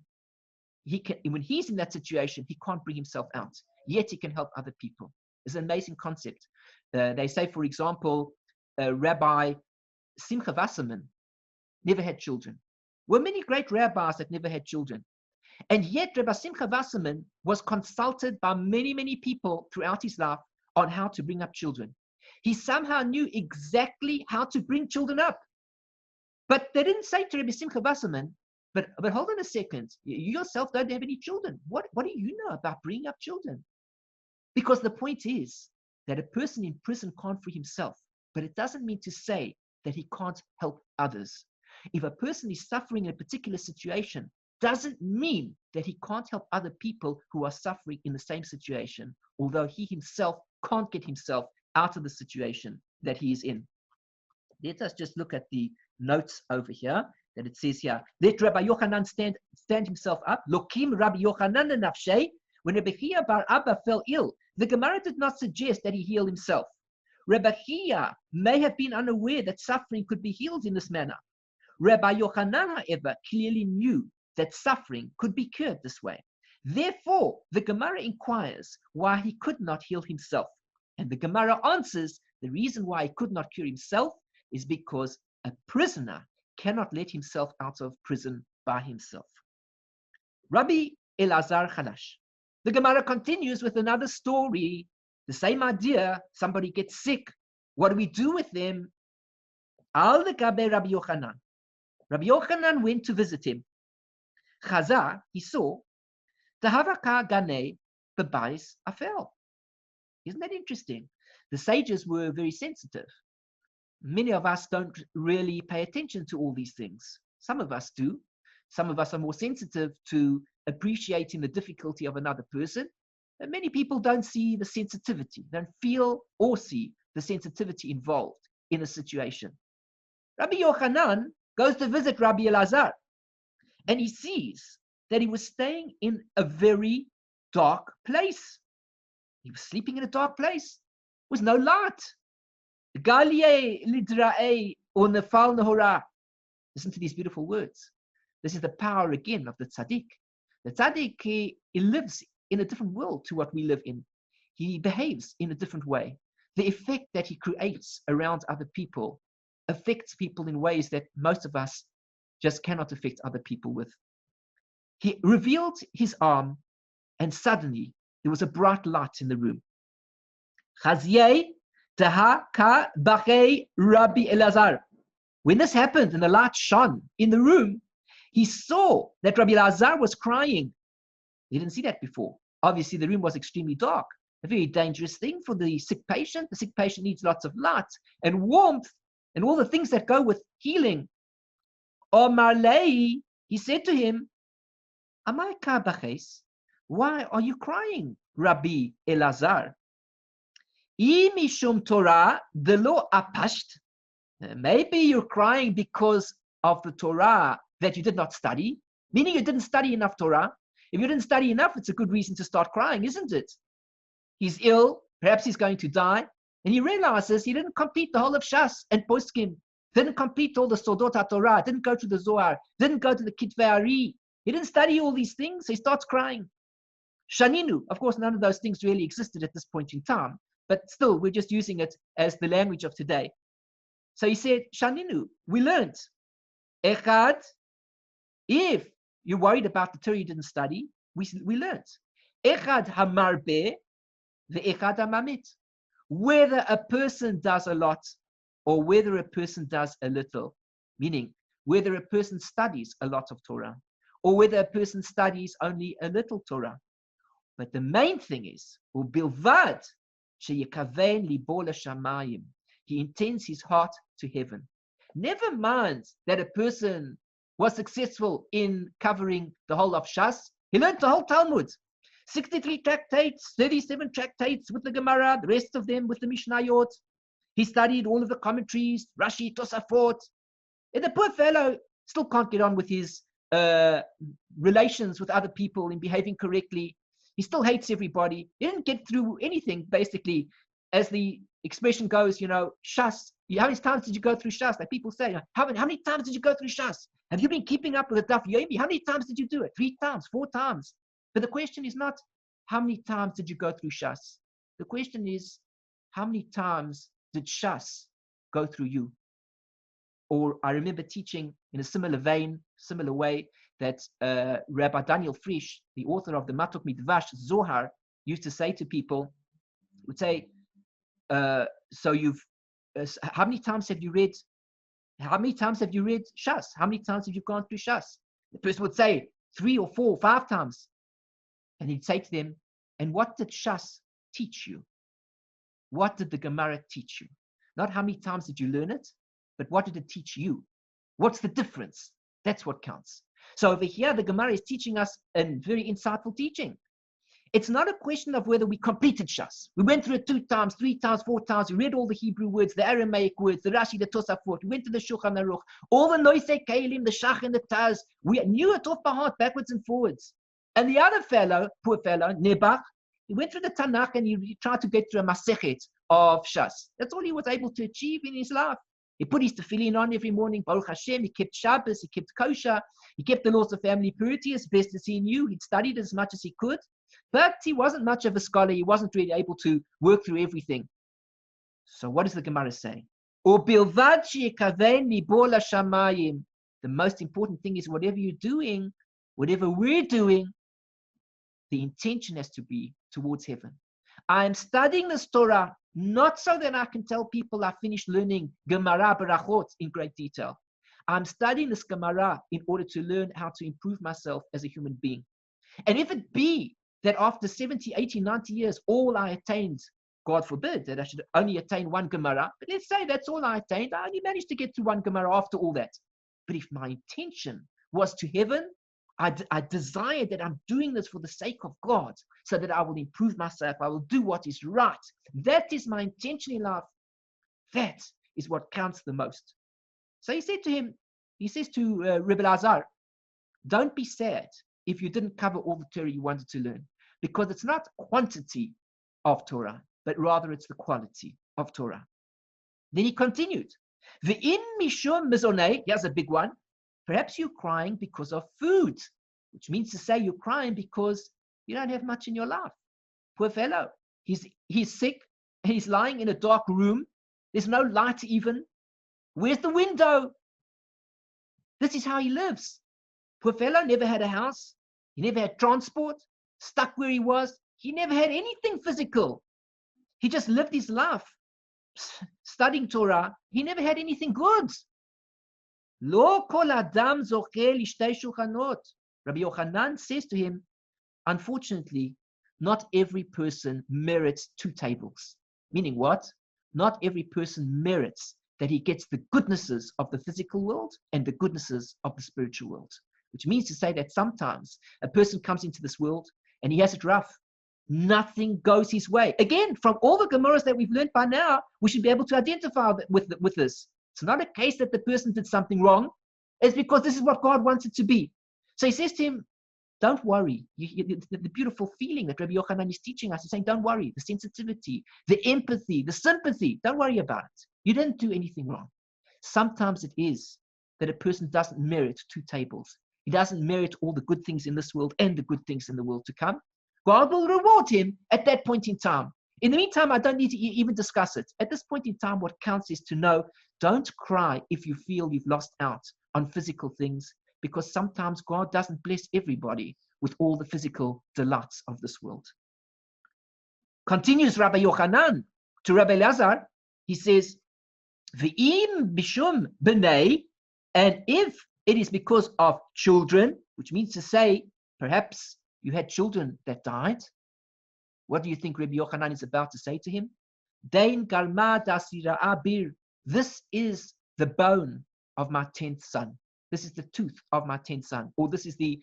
when he's in that situation, he can't bring himself out, yet he can help other people. It's an amazing concept. They say, for example, Rabbi Simcha Wasserman never had children. There were many great rabbis that never had children. And yet Rabbi Simcha Wasserman was consulted by many, many people throughout his life on how to bring up children. He somehow knew exactly how to bring children up. But they didn't say to Rabbi Simcha Wasserman, but hold on a second, you yourself don't have any children. What do you know about bringing up children? Because the point is that a person in prison can't free himself, but it doesn't mean to say that he can't help others. If a person is suffering in a particular situation, doesn't mean that he can't help other people who are suffering in the same situation, although he himself can't get himself out of the situation that he is in. Let us just look at the notes over here that it says here. Let Rabbi Yochanan stand himself up. Lokim Rabbi Yochanan nafshei. When Rabbi Chiya bar Abba fell ill, the Gemara did not suggest that he heal himself. Rabbi Chiya may have been unaware that suffering could be healed in this manner. Rabbi Yochanan, however, clearly knew that suffering could be cured this way. Therefore, the Gemara inquires why he could not heal himself. And the Gemara answers the reason why he could not cure himself is because a prisoner cannot let himself out of prison by himself. Rabbi Eleazar Chalash. The Gemara continues with another story, the same idea. Somebody gets sick. What do we do with them? Al Gabe Rabbi Yochanan. Rabbi Yochanan went to visit him. Chaza, he saw, Tahavaka Gane Bebais Afel. Isn't that interesting? The sages were very sensitive. Many of us don't really pay attention to all these things. Some of us do. Some of us are more sensitive to appreciating the difficulty of another person. And many people don't see the sensitivity, don't feel or see the sensitivity involved in a situation. Rabbi Yochanan goes to visit Rabbi Eleazar, and he sees that he was staying in a very dark place. He was sleeping in a dark place. There was no light. Listen to these beautiful words. This is the power again of the Tzaddik. The Tzaddik, he lives in a different world to what we live in. He behaves in a different way. The effect that he creates around other people affects people in ways that most of us just cannot affect other people with. He revealed his arm And suddenly, there was a bright light in the room. Chazyei taha ka bachei Rabbi Eleazar. When this happened and the light shone in the room, he saw that Rabbi Eleazar was crying. He didn't see that before. Obviously, the room was extremely dark, a very dangerous thing for the sick patient. The sick patient needs lots of light and warmth and all the things that go with healing. Omar Lei, he said to him, Amai ka baches? Why are you crying, Rabbi Eleazar? Imishum Torah delo apasht. Maybe you're crying because of the Torah that you did not study, meaning you didn't study enough Torah. If you didn't study enough, it's a good reason to start crying, isn't it? He's ill, perhaps he's going to die, and he realizes he didn't complete the whole of Shas and Poskim, didn't complete all the Sodot HaTorah, didn't go to the Zohar, didn't go to the Kitvei Ari. He didn't study all these things, so he starts crying. Shaninu, of course, none of those things really existed at this point in time, but still, we're just using it as the language of today. So he said, Shaninu, we learned. Echad, if you're worried about the Torah you didn't study, we learned. Echad hamarbe, the echad hamamit. Whether a person does a lot or whether a person does a little, meaning whether a person studies a lot of Torah or whether a person studies only a little Torah. But the main thing is, ubilvad sheyikaven libo l'shamayim. He intends his heart to heaven. Never mind that a person was successful in covering the whole of Shas. He learned the whole Talmud. 63 tractates, 37 tractates with the Gemara, the rest of them with the Mishnayot. He studied all of the commentaries, Rashi, Tosafot. And the poor fellow still can't get on with his relations with other people in behaving correctly. He still hates everybody. He didn't get through anything, basically. As the expression goes, Shas. How many times did you go through Shas? Like people say, how many times did you go through Shas? Have you been keeping up with the Daf Yomi? How many times did you do it? 3 times, 4 times. But the question is not, how many times did you go through Shas? The question is, how many times did Shas go through you? Or I remember teaching in a similar way, that Rabbi Daniel Frisch, the author of the Matok Midvash Zohar, used to say to people, would say, so you've, how many times have you read Shas? How many times have you gone through Shas? The person would say 3 or 4, 5 times. And he'd say to them, and what did Shas teach you? What did the Gemara teach you? Not how many times did you learn it, but what did it teach you? What's the difference? That's what counts. So over here, the Gemara is teaching us a very insightful teaching. It's not a question of whether we completed Shas. We went through it 2 times, 3 times, 4 times. We read all the Hebrew words, the Aramaic words, the Rashi, the Tosafot. We went to the Shulchan Aruch, all the Noisei Kolim, the Shach and the Taz. We knew it off by heart, backwards and forwards. And the other fellow, poor fellow, Nebach, he went through the Tanakh and he tried to get through a Masechet of Shas. That's all he was able to achieve in his life. He put his tefillin on every morning, Baruch Hashem. He kept Shabbos, he kept kosher, he kept the laws of family purity as best as he knew. He'd studied as much as he could. But he wasn't much of a scholar. He wasn't really able to work through everything. So what does the Gemara say? The most important thing is whatever you're doing, whatever we're doing, the intention has to be towards heaven. I am studying this Torah not so that I can tell people I finished learning Gemara Berachot in great detail. I'm studying this Gemara in order to learn how to improve myself as a human being. And if it be that after 70, 80, 90 years, all I attained, God forbid that I should only attain 1 Gemara, but let's say that's all I attained, I only managed to get through 1 Gemara after all that. But if my intention was to heaven, I desire that I'm doing this for the sake of God, so that I will improve myself, I will do what is right. That is my intention in life. That is what counts the most. So he says to Rabbi Eleazar, don't be sad if you didn't cover all the Torah you wanted to learn, because it's not quantity of Torah, but rather it's the quality of Torah. Then he continued, V'im mishum mezonei, here's a big one, perhaps you're crying because of food, which means to say you're crying because you don't have much in your life. Poor fellow, he's sick, he's lying in a dark room, there's no light even. Where's the window? This is how he lives. Poor fellow never had a house. He never had transport. stuck where he was. He never had anything physical. He just lived his life studying Torah. He never had anything good. Lo kol adam zocheh lishtei shulchanot. Rabbi Yochanan says to him, unfortunately, not every person merits 2 tables. Meaning what? Not every person merits that he gets the goodnesses of the physical world and the goodnesses of the spiritual world. Which means to say that sometimes a person comes into this world and he has it rough. Nothing goes his way. Again, from all the Gemaras that we've learned by now, we should be able to identify with this. It's not a case that the person did something wrong. It's because this is what God wants it to be. So he says to him, don't worry. The beautiful feeling that Rabbi Yochanan is teaching us is saying, don't worry. The sensitivity, the empathy, the sympathy, don't worry about it. You didn't do anything wrong. Sometimes it is that a person doesn't merit 2 tables. He doesn't merit all the good things in this world and the good things in the world to come. God will reward him at that point in time. In the meantime, I don't need to even discuss it. At this point in time, what counts is to know, don't cry if you feel you've lost out on physical things, because sometimes God doesn't bless everybody with all the physical delights of this world. Continues Rabbi Yochanan to Rabbi Eleazar. He says, V'im bishum b'nei, and if it is because of children, which means to say, perhaps you had children that died. What do you think Rabbi Yochanan is about to say to him? Dain galma dasira abir. This is the bone of my 10th son. This is the tooth of my 10th son. Or this is the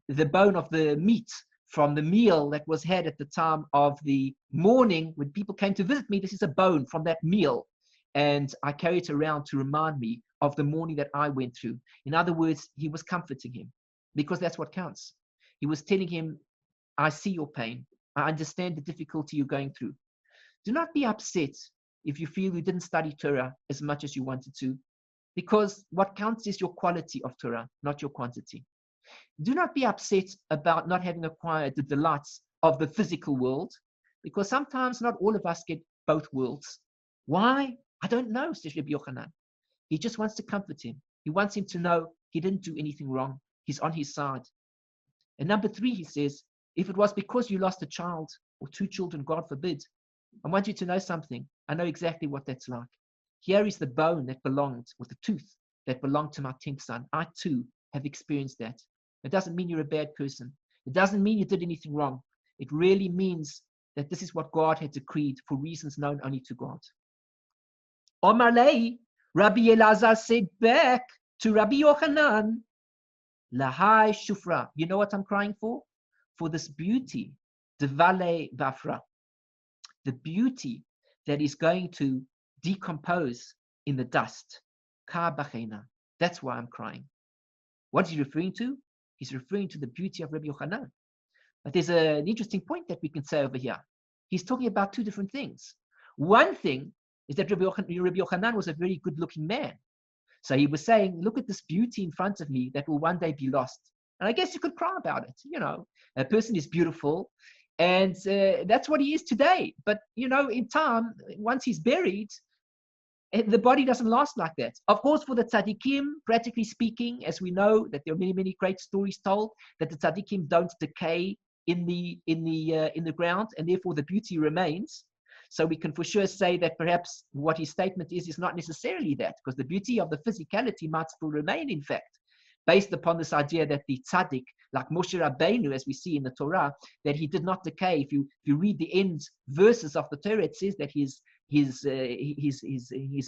bone of the meat from the meal that was had at the time of the morning when people came to visit me. This is a bone from that meal. And I carry it around to remind me of the morning that I went through. In other words, he was comforting him because that's what counts. He was telling him, I see your pain. I understand the difficulty you're going through. Do not be upset if you feel you didn't study Torah as much as you wanted to, because what counts is your quality of Torah, not your quantity. Do not be upset about not having acquired the delights of the physical world, because sometimes not all of us get both worlds. Why? I don't know, says Rabbi Yochanan. He just wants to comfort him. He wants him to know he didn't do anything wrong. He's on his side. And number 3, he says, if it was because you lost a child or 2 children, God forbid, I want you to know something. I know exactly what that's like. Here is the bone that belonged, or the tooth that belonged to my 10th son. I too have experienced that. It doesn't mean you're a bad person. It doesn't mean you did anything wrong. It really means that this is what God had decreed for reasons known only to God. Omar Lei, Rabbi Eleazar said back to Rabbi Yochanan, Lahai Shufra. You know what I'm crying for? For this beauty, Devale Bafra. The beauty that is going to decompose in the dust. Ka Bachena. That's why I'm crying. What is he referring to? He's referring to the beauty of Rabbi Yochanan. But there's an interesting point that we can say over here. He's talking about 2 different things. One thing is that Rabbi Yochanan was a very good-looking man. So he was saying, look at this beauty in front of me that will one day be lost. And I guess you could cry about it. You know, a person is beautiful, and that's what he is today. But, you know, in time, once he's buried, the body doesn't last like that. Of course, for the tzaddikim, practically speaking, as we know that there are many, many great stories told that the tzaddikim don't decay in the ground, and therefore the beauty remains. So we can for sure say that perhaps what his statement is not necessarily that, because the beauty of the physicality might still remain, in fact, based upon this idea that the tzaddik, like Moshe Rabbeinu, as we see in the Torah, that he did not decay. If you read the end verses of the Torah, it says that his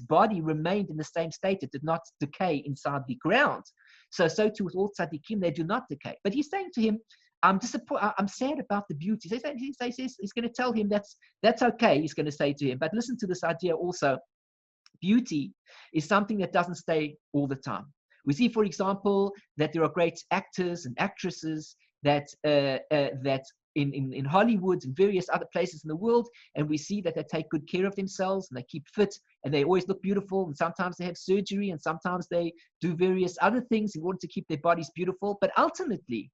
body remained in the same state. It did not decay inside the ground. So too with all tzaddikim, they do not decay. But he's saying to him, I'm disappointed. I'm sad about the beauty. He's going to tell him that's okay. He's going to say to him, but listen to this idea also. Beauty is something that doesn't stay all the time. We see, for example, that there are great actors and actresses that in Hollywood and various other places in the world, and we see that they take good care of themselves and they keep fit and they always look beautiful, and sometimes they have surgery and sometimes they do various other things in order to keep their bodies beautiful. But ultimately,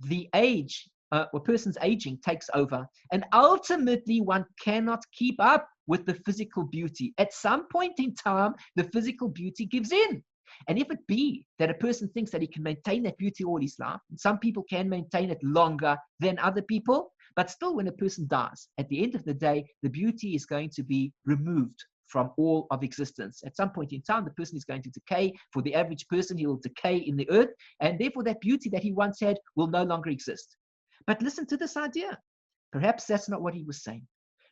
the age, a person's aging takes over, and ultimately one cannot keep up with the physical beauty. At some point in time, the physical beauty gives in. And if it be that a person thinks that he can maintain that beauty all his life, and some people can maintain it longer than other people, but still when a person dies, at the end of the day, the beauty is going to be removed from all of existence. At some point in time, the person is going to decay. For the average person, he will decay in the earth, and therefore that beauty that he once had will no longer exist. But listen to this idea. Perhaps that's not what he was saying.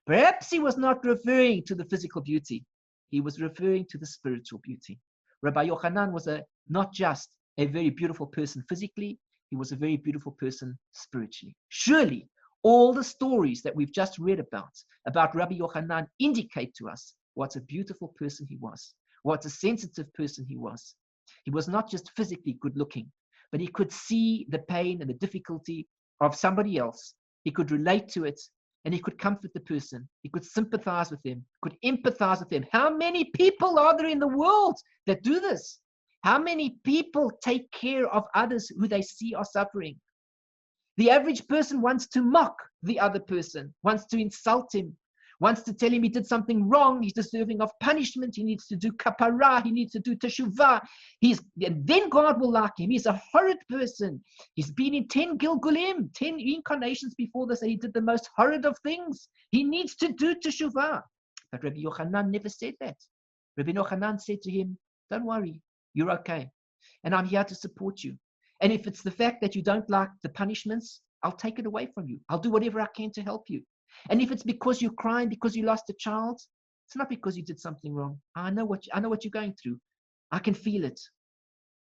Perhaps he was not referring to the physical beauty. He was referring to the spiritual beauty. Rabbi Yochanan was not just a very beautiful person physically, he was a very beautiful person spiritually. Surely, all the stories that we've just read about Rabbi Yochanan indicate to us what a beautiful person he was, what a sensitive person he was. He was not just physically good looking, but he could see the pain and the difficulty of somebody else. He could relate to it, and he could comfort the person. He could sympathize with them, could empathize with them. How many people are there in the world that do this? How many people take care of others who they see are suffering? The average person wants to mock the other person, wants to insult him, wants to tell him he did something wrong, he's deserving of punishment, he needs to do kapara, he needs to do teshuvah. Then God will like him. He's a horrid person. He's been in 10 Gilgulim, 10 incarnations before this, and he did the most horrid of things. He needs to do teshuvah. But Rabbi Yochanan never said that. Rabbi Yochanan said to him, don't worry, you're okay. And I'm here to support you. And if it's the fact that you don't like the punishments, I'll take it away from you. I'll do whatever I can to help you. And if it's because you're crying because you lost a child, it's not because you did something wrong. I know what you're going through. I can feel it.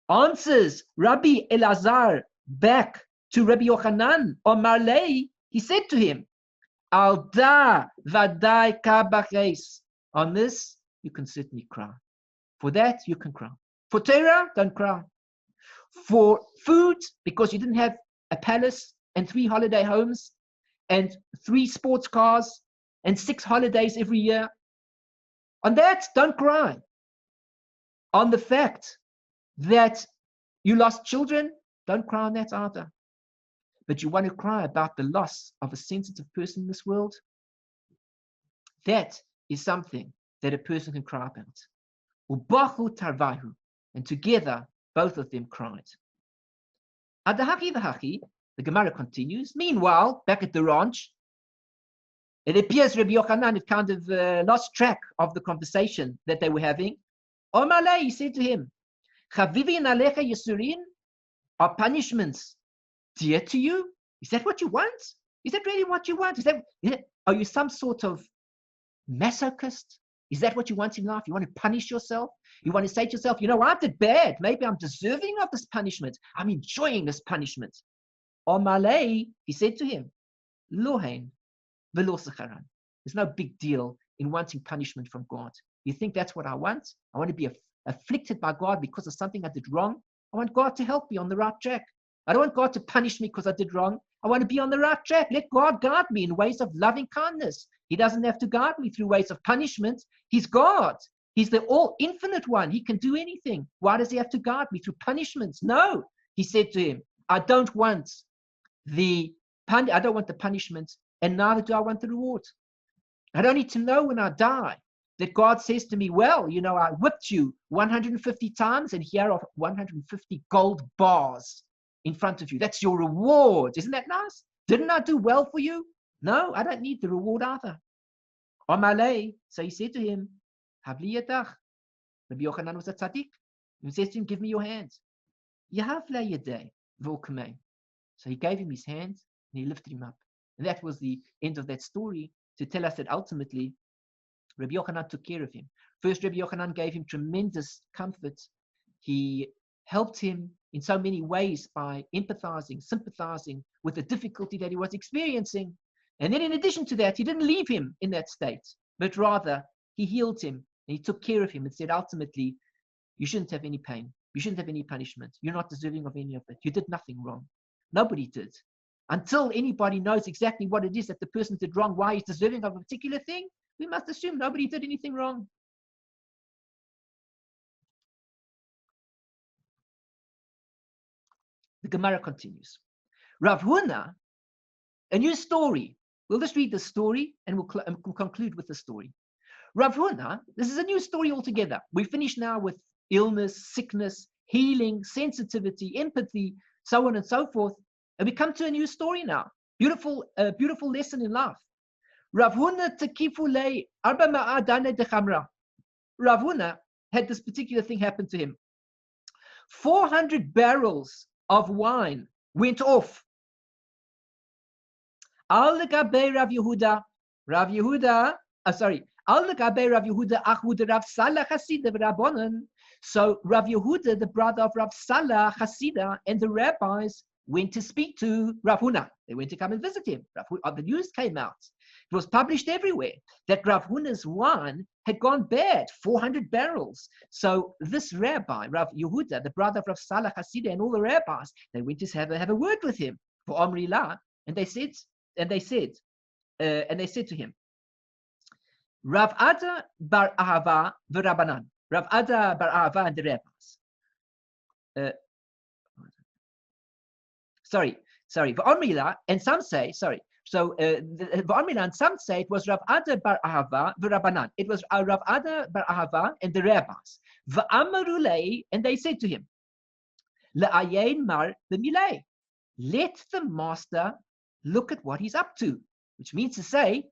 Answers Rabbi Eleazar back to Rabbi Yochanan on Marley. He said to him, Al da vadai kabaches. On this, you can certainly cry. For that, you can cry. For Torah, don't cry. For food, because you didn't have a palace and 3 holiday homes and 3 sports cars and 6 holidays every year. On that, don't cry. On the fact that you lost children, don't cry on that either. But you want to cry about the loss of a sensitive person in this world? That is something that a person can cry about. Ubachu tarvahu. And together, both of them cried. Adahachi v'hachi, the Gemara continues. Meanwhile, back at the ranch, it appears Rabbi Yochanan had kind of lost track of the conversation that they were having. Omalei, he said to him, Chavivin alecha yisurin, are punishments dear to you? Is that what you want? Is that really what you want? Are you some sort of masochist? Is that what you want in life? You want to punish yourself? You want to say to yourself, I did bad. Maybe I'm deserving of this punishment. I'm enjoying this punishment. Omalei, he said to him, Lohen velo secharan. There's no big deal in wanting punishment from God. You think that's what I want? I want to be afflicted by God because of something I did wrong. I want God to help me on the right track. I don't want God to punish me because I did wrong. I want to be on the right track. Let God guide me in ways of loving kindness. He doesn't have to guide me through ways of punishment. He's God. He's the all-infinite one. He can do anything. Why does he have to guide me through punishments? No, he said to him, I don't want the punishment, and neither do I want the reward. I don't need to know when I die that God says to me, well, I whipped you 150 times, and here are 150 gold bars in front of you. That's your reward. Isn't that nice? Didn't I do well for you? No, I don't need the reward either. Omalei, so he said to him, Havli yadach. Rabbi Yochanan was a tzaddik. He says to him, give me your hand. Yahavle yadei v'okamei. So he gave him his hand and he lifted him up. And that was the end of that story, to tell us that ultimately Rabbi Yochanan took care of him. First, Rabbi Yochanan gave him tremendous comfort. He helped him in so many ways by empathizing, sympathizing with the difficulty that he was experiencing. And then in addition to that, he didn't leave him in that state, but rather he healed him and he took care of him and said, ultimately, you shouldn't have any pain. You shouldn't have any punishment. You're not deserving of any of it. You did nothing wrong. Nobody did. Until anybody knows exactly what it is that the person did wrong, why he's deserving of a particular thing, we must assume nobody did anything wrong. The Gemara continues. Rav Huna, a new story. We'll just read the story and we'll conclude with the story. Rav Huna, this is a new story altogether. We finish now with illness, sickness, healing, sensitivity, empathy, so on and so forth. And we come to a new story now. Beautiful lesson in life. Rav Huna tekifule arba ma'adane dechamra. Rav Huna had this particular thing happen to him. 400 barrels of wine went off. Al legabe Rav Yehuda. Rav Yehuda, Al legabe Rav Yehuda achud Rav Salah Chasida v'Rabbanan. So Rav Yehuda, the brother of Rav Salah Chasida, and the rabbis went to speak to Rav Huna. They went to come and visit him. The news came out. It was published everywhere that Rav Huna's wine had gone bad, 400 barrels. So this rabbi, Rav Yehuda, the brother of Rav Salah Chasida, and all the rabbis, they went to have a word with him for Omri La, and they said to him, Rav Ada bar Ahava v'Rabbanan. Rav Ada bar Ahava and the rabbis. V'Omrila, and some say, V'Omrila, and some say it was Rav Ada bar Ahava v'Rabbanan. It was Rav Ada bar Ahava and the rabbis. V'Amarulei, and they said to him, Le'ayin mar b'milei. Let the master look at what he's up to, which means to say,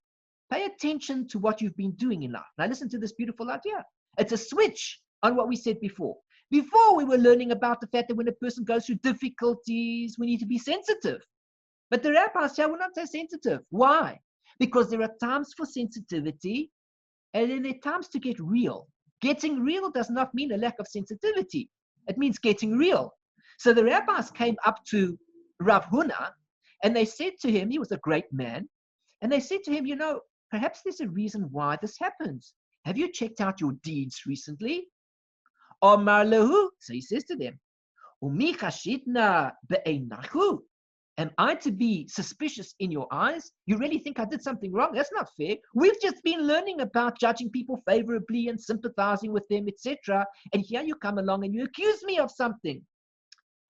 pay attention to what you've been doing in life. Now listen to this beautiful idea. It's a switch on what we said before. Before we were learning about the fact that when a person goes through difficulties, we need to be sensitive. But the rabbis here will not say sensitive. Why? Because there are times for sensitivity and then there are times to get real. Getting real does not mean a lack of sensitivity. It means getting real. So the rabbis came up to Rav Huna and they said to him, he was a great man, and they said to him, perhaps there's a reason why this happens. Have you checked out your deeds recently? Omar lehu, so he says to them, Umi chashitna be'einachu. Am I to be suspicious in your eyes? You really think I did something wrong? That's not fair. We've just been learning about judging people favorably and sympathizing with them, etc. And here you come along and you accuse me of something.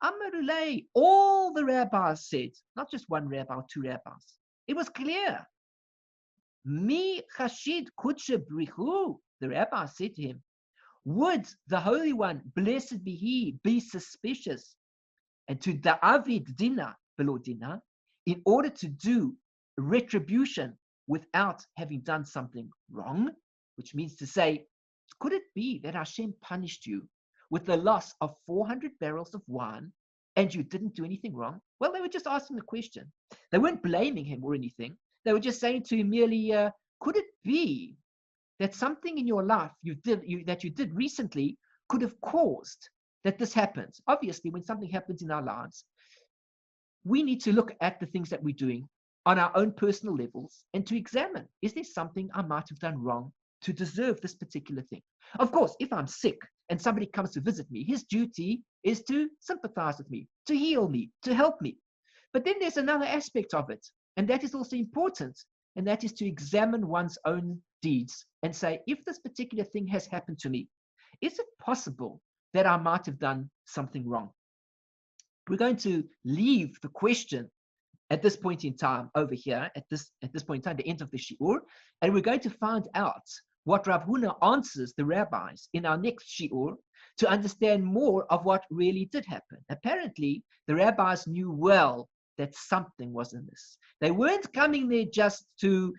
Amarulei, all the rabbis said, not just one rabbi or two rabbis. It was clear. Mi chashid kutshe brichu. The rabbi said to him, would the Holy One, blessed be He, be suspicious and to da'avid dina below dina in order to do retribution without having done something wrong? Which means to say, could it be that Hashem punished you with the loss of 400 barrels of wine and you didn't do anything wrong? Well, they were just asking the question. They weren't blaming him or anything. They were just saying to him merely, could it be that something in your life that you did recently could have caused that this happens? Obviously, when something happens in our lives, we need to look at the things that we're doing on our own personal levels and to examine, is there something I might have done wrong to deserve this particular thing? Of course, if I'm sick and somebody comes to visit me, his duty is to sympathize with me, to heal me, to help me. But then there's another aspect of it, and that is also important, and that is to examine one's own deeds and say, if this particular thing has happened to me, is it possible that I might have done something wrong? We're going to leave the question at this point in time over here, at this point in time, the end of the Shear, and we're going to find out what Rav Huna answers the rabbis in our next Shear to understand more of what really did happen. Apparently, the rabbis knew well that something was amiss. They weren't coming there just to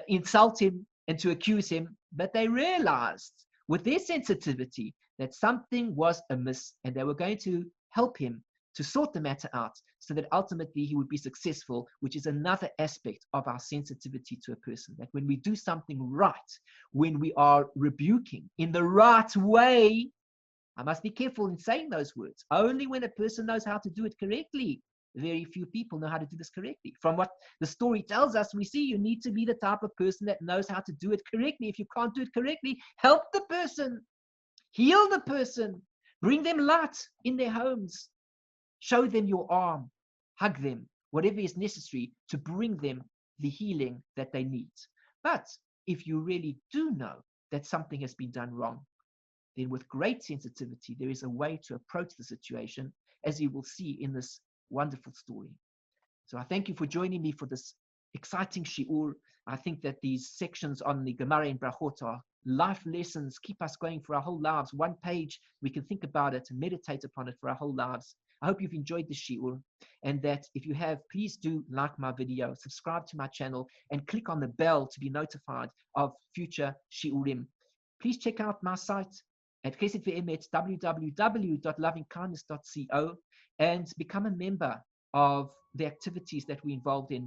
insult him and to accuse him, but they realized with their sensitivity that something was amiss, and they were going to help him to sort the matter out so that ultimately he would be successful, which is another aspect of our sensitivity to a person. That when we do something right, when we are rebuking in the right way, I must be careful in saying those words. Only when a person knows how to do it correctly. Very few people know how to do this correctly. From what the story tells us, we see you need to be the type of person that knows how to do it correctly. If you can't do it correctly, help the person, heal the person, bring them light in their homes, show them your arm, hug them, whatever is necessary to bring them the healing that they need. But if you really do know that something has been done wrong, then with great sensitivity, there is a way to approach the situation, as you will see in this wonderful story. So I thank you for joining me for this exciting Shear. I think that these sections on the Gemara and Berachot are life lessons keep us going for our whole lives. One page, we can think about it and meditate upon it for our whole lives. I hope you've enjoyed the shiur, and that if you have, please do like my video, subscribe to my channel, and click on the bell to be notified of future shiurim. Please check out my site at Chesed Ve'emet, www.lovingkindness.co, and become a member of the activities that we're involved in.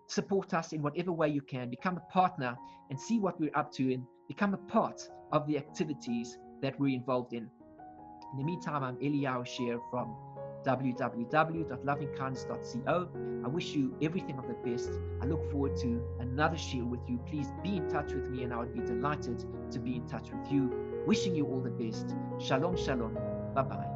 Support us in whatever way you can. Become a partner and see what we're up to, and become a part of the activities that we're involved in. In the meantime, I'm Eliyahu Shear from www.lovingkindness.co. I wish you everything of the best. I look forward to another shiur with you. Please be in touch with me, and I would be delighted to be in touch with you. Wishing you all the best. Shalom, shalom. Bye-bye.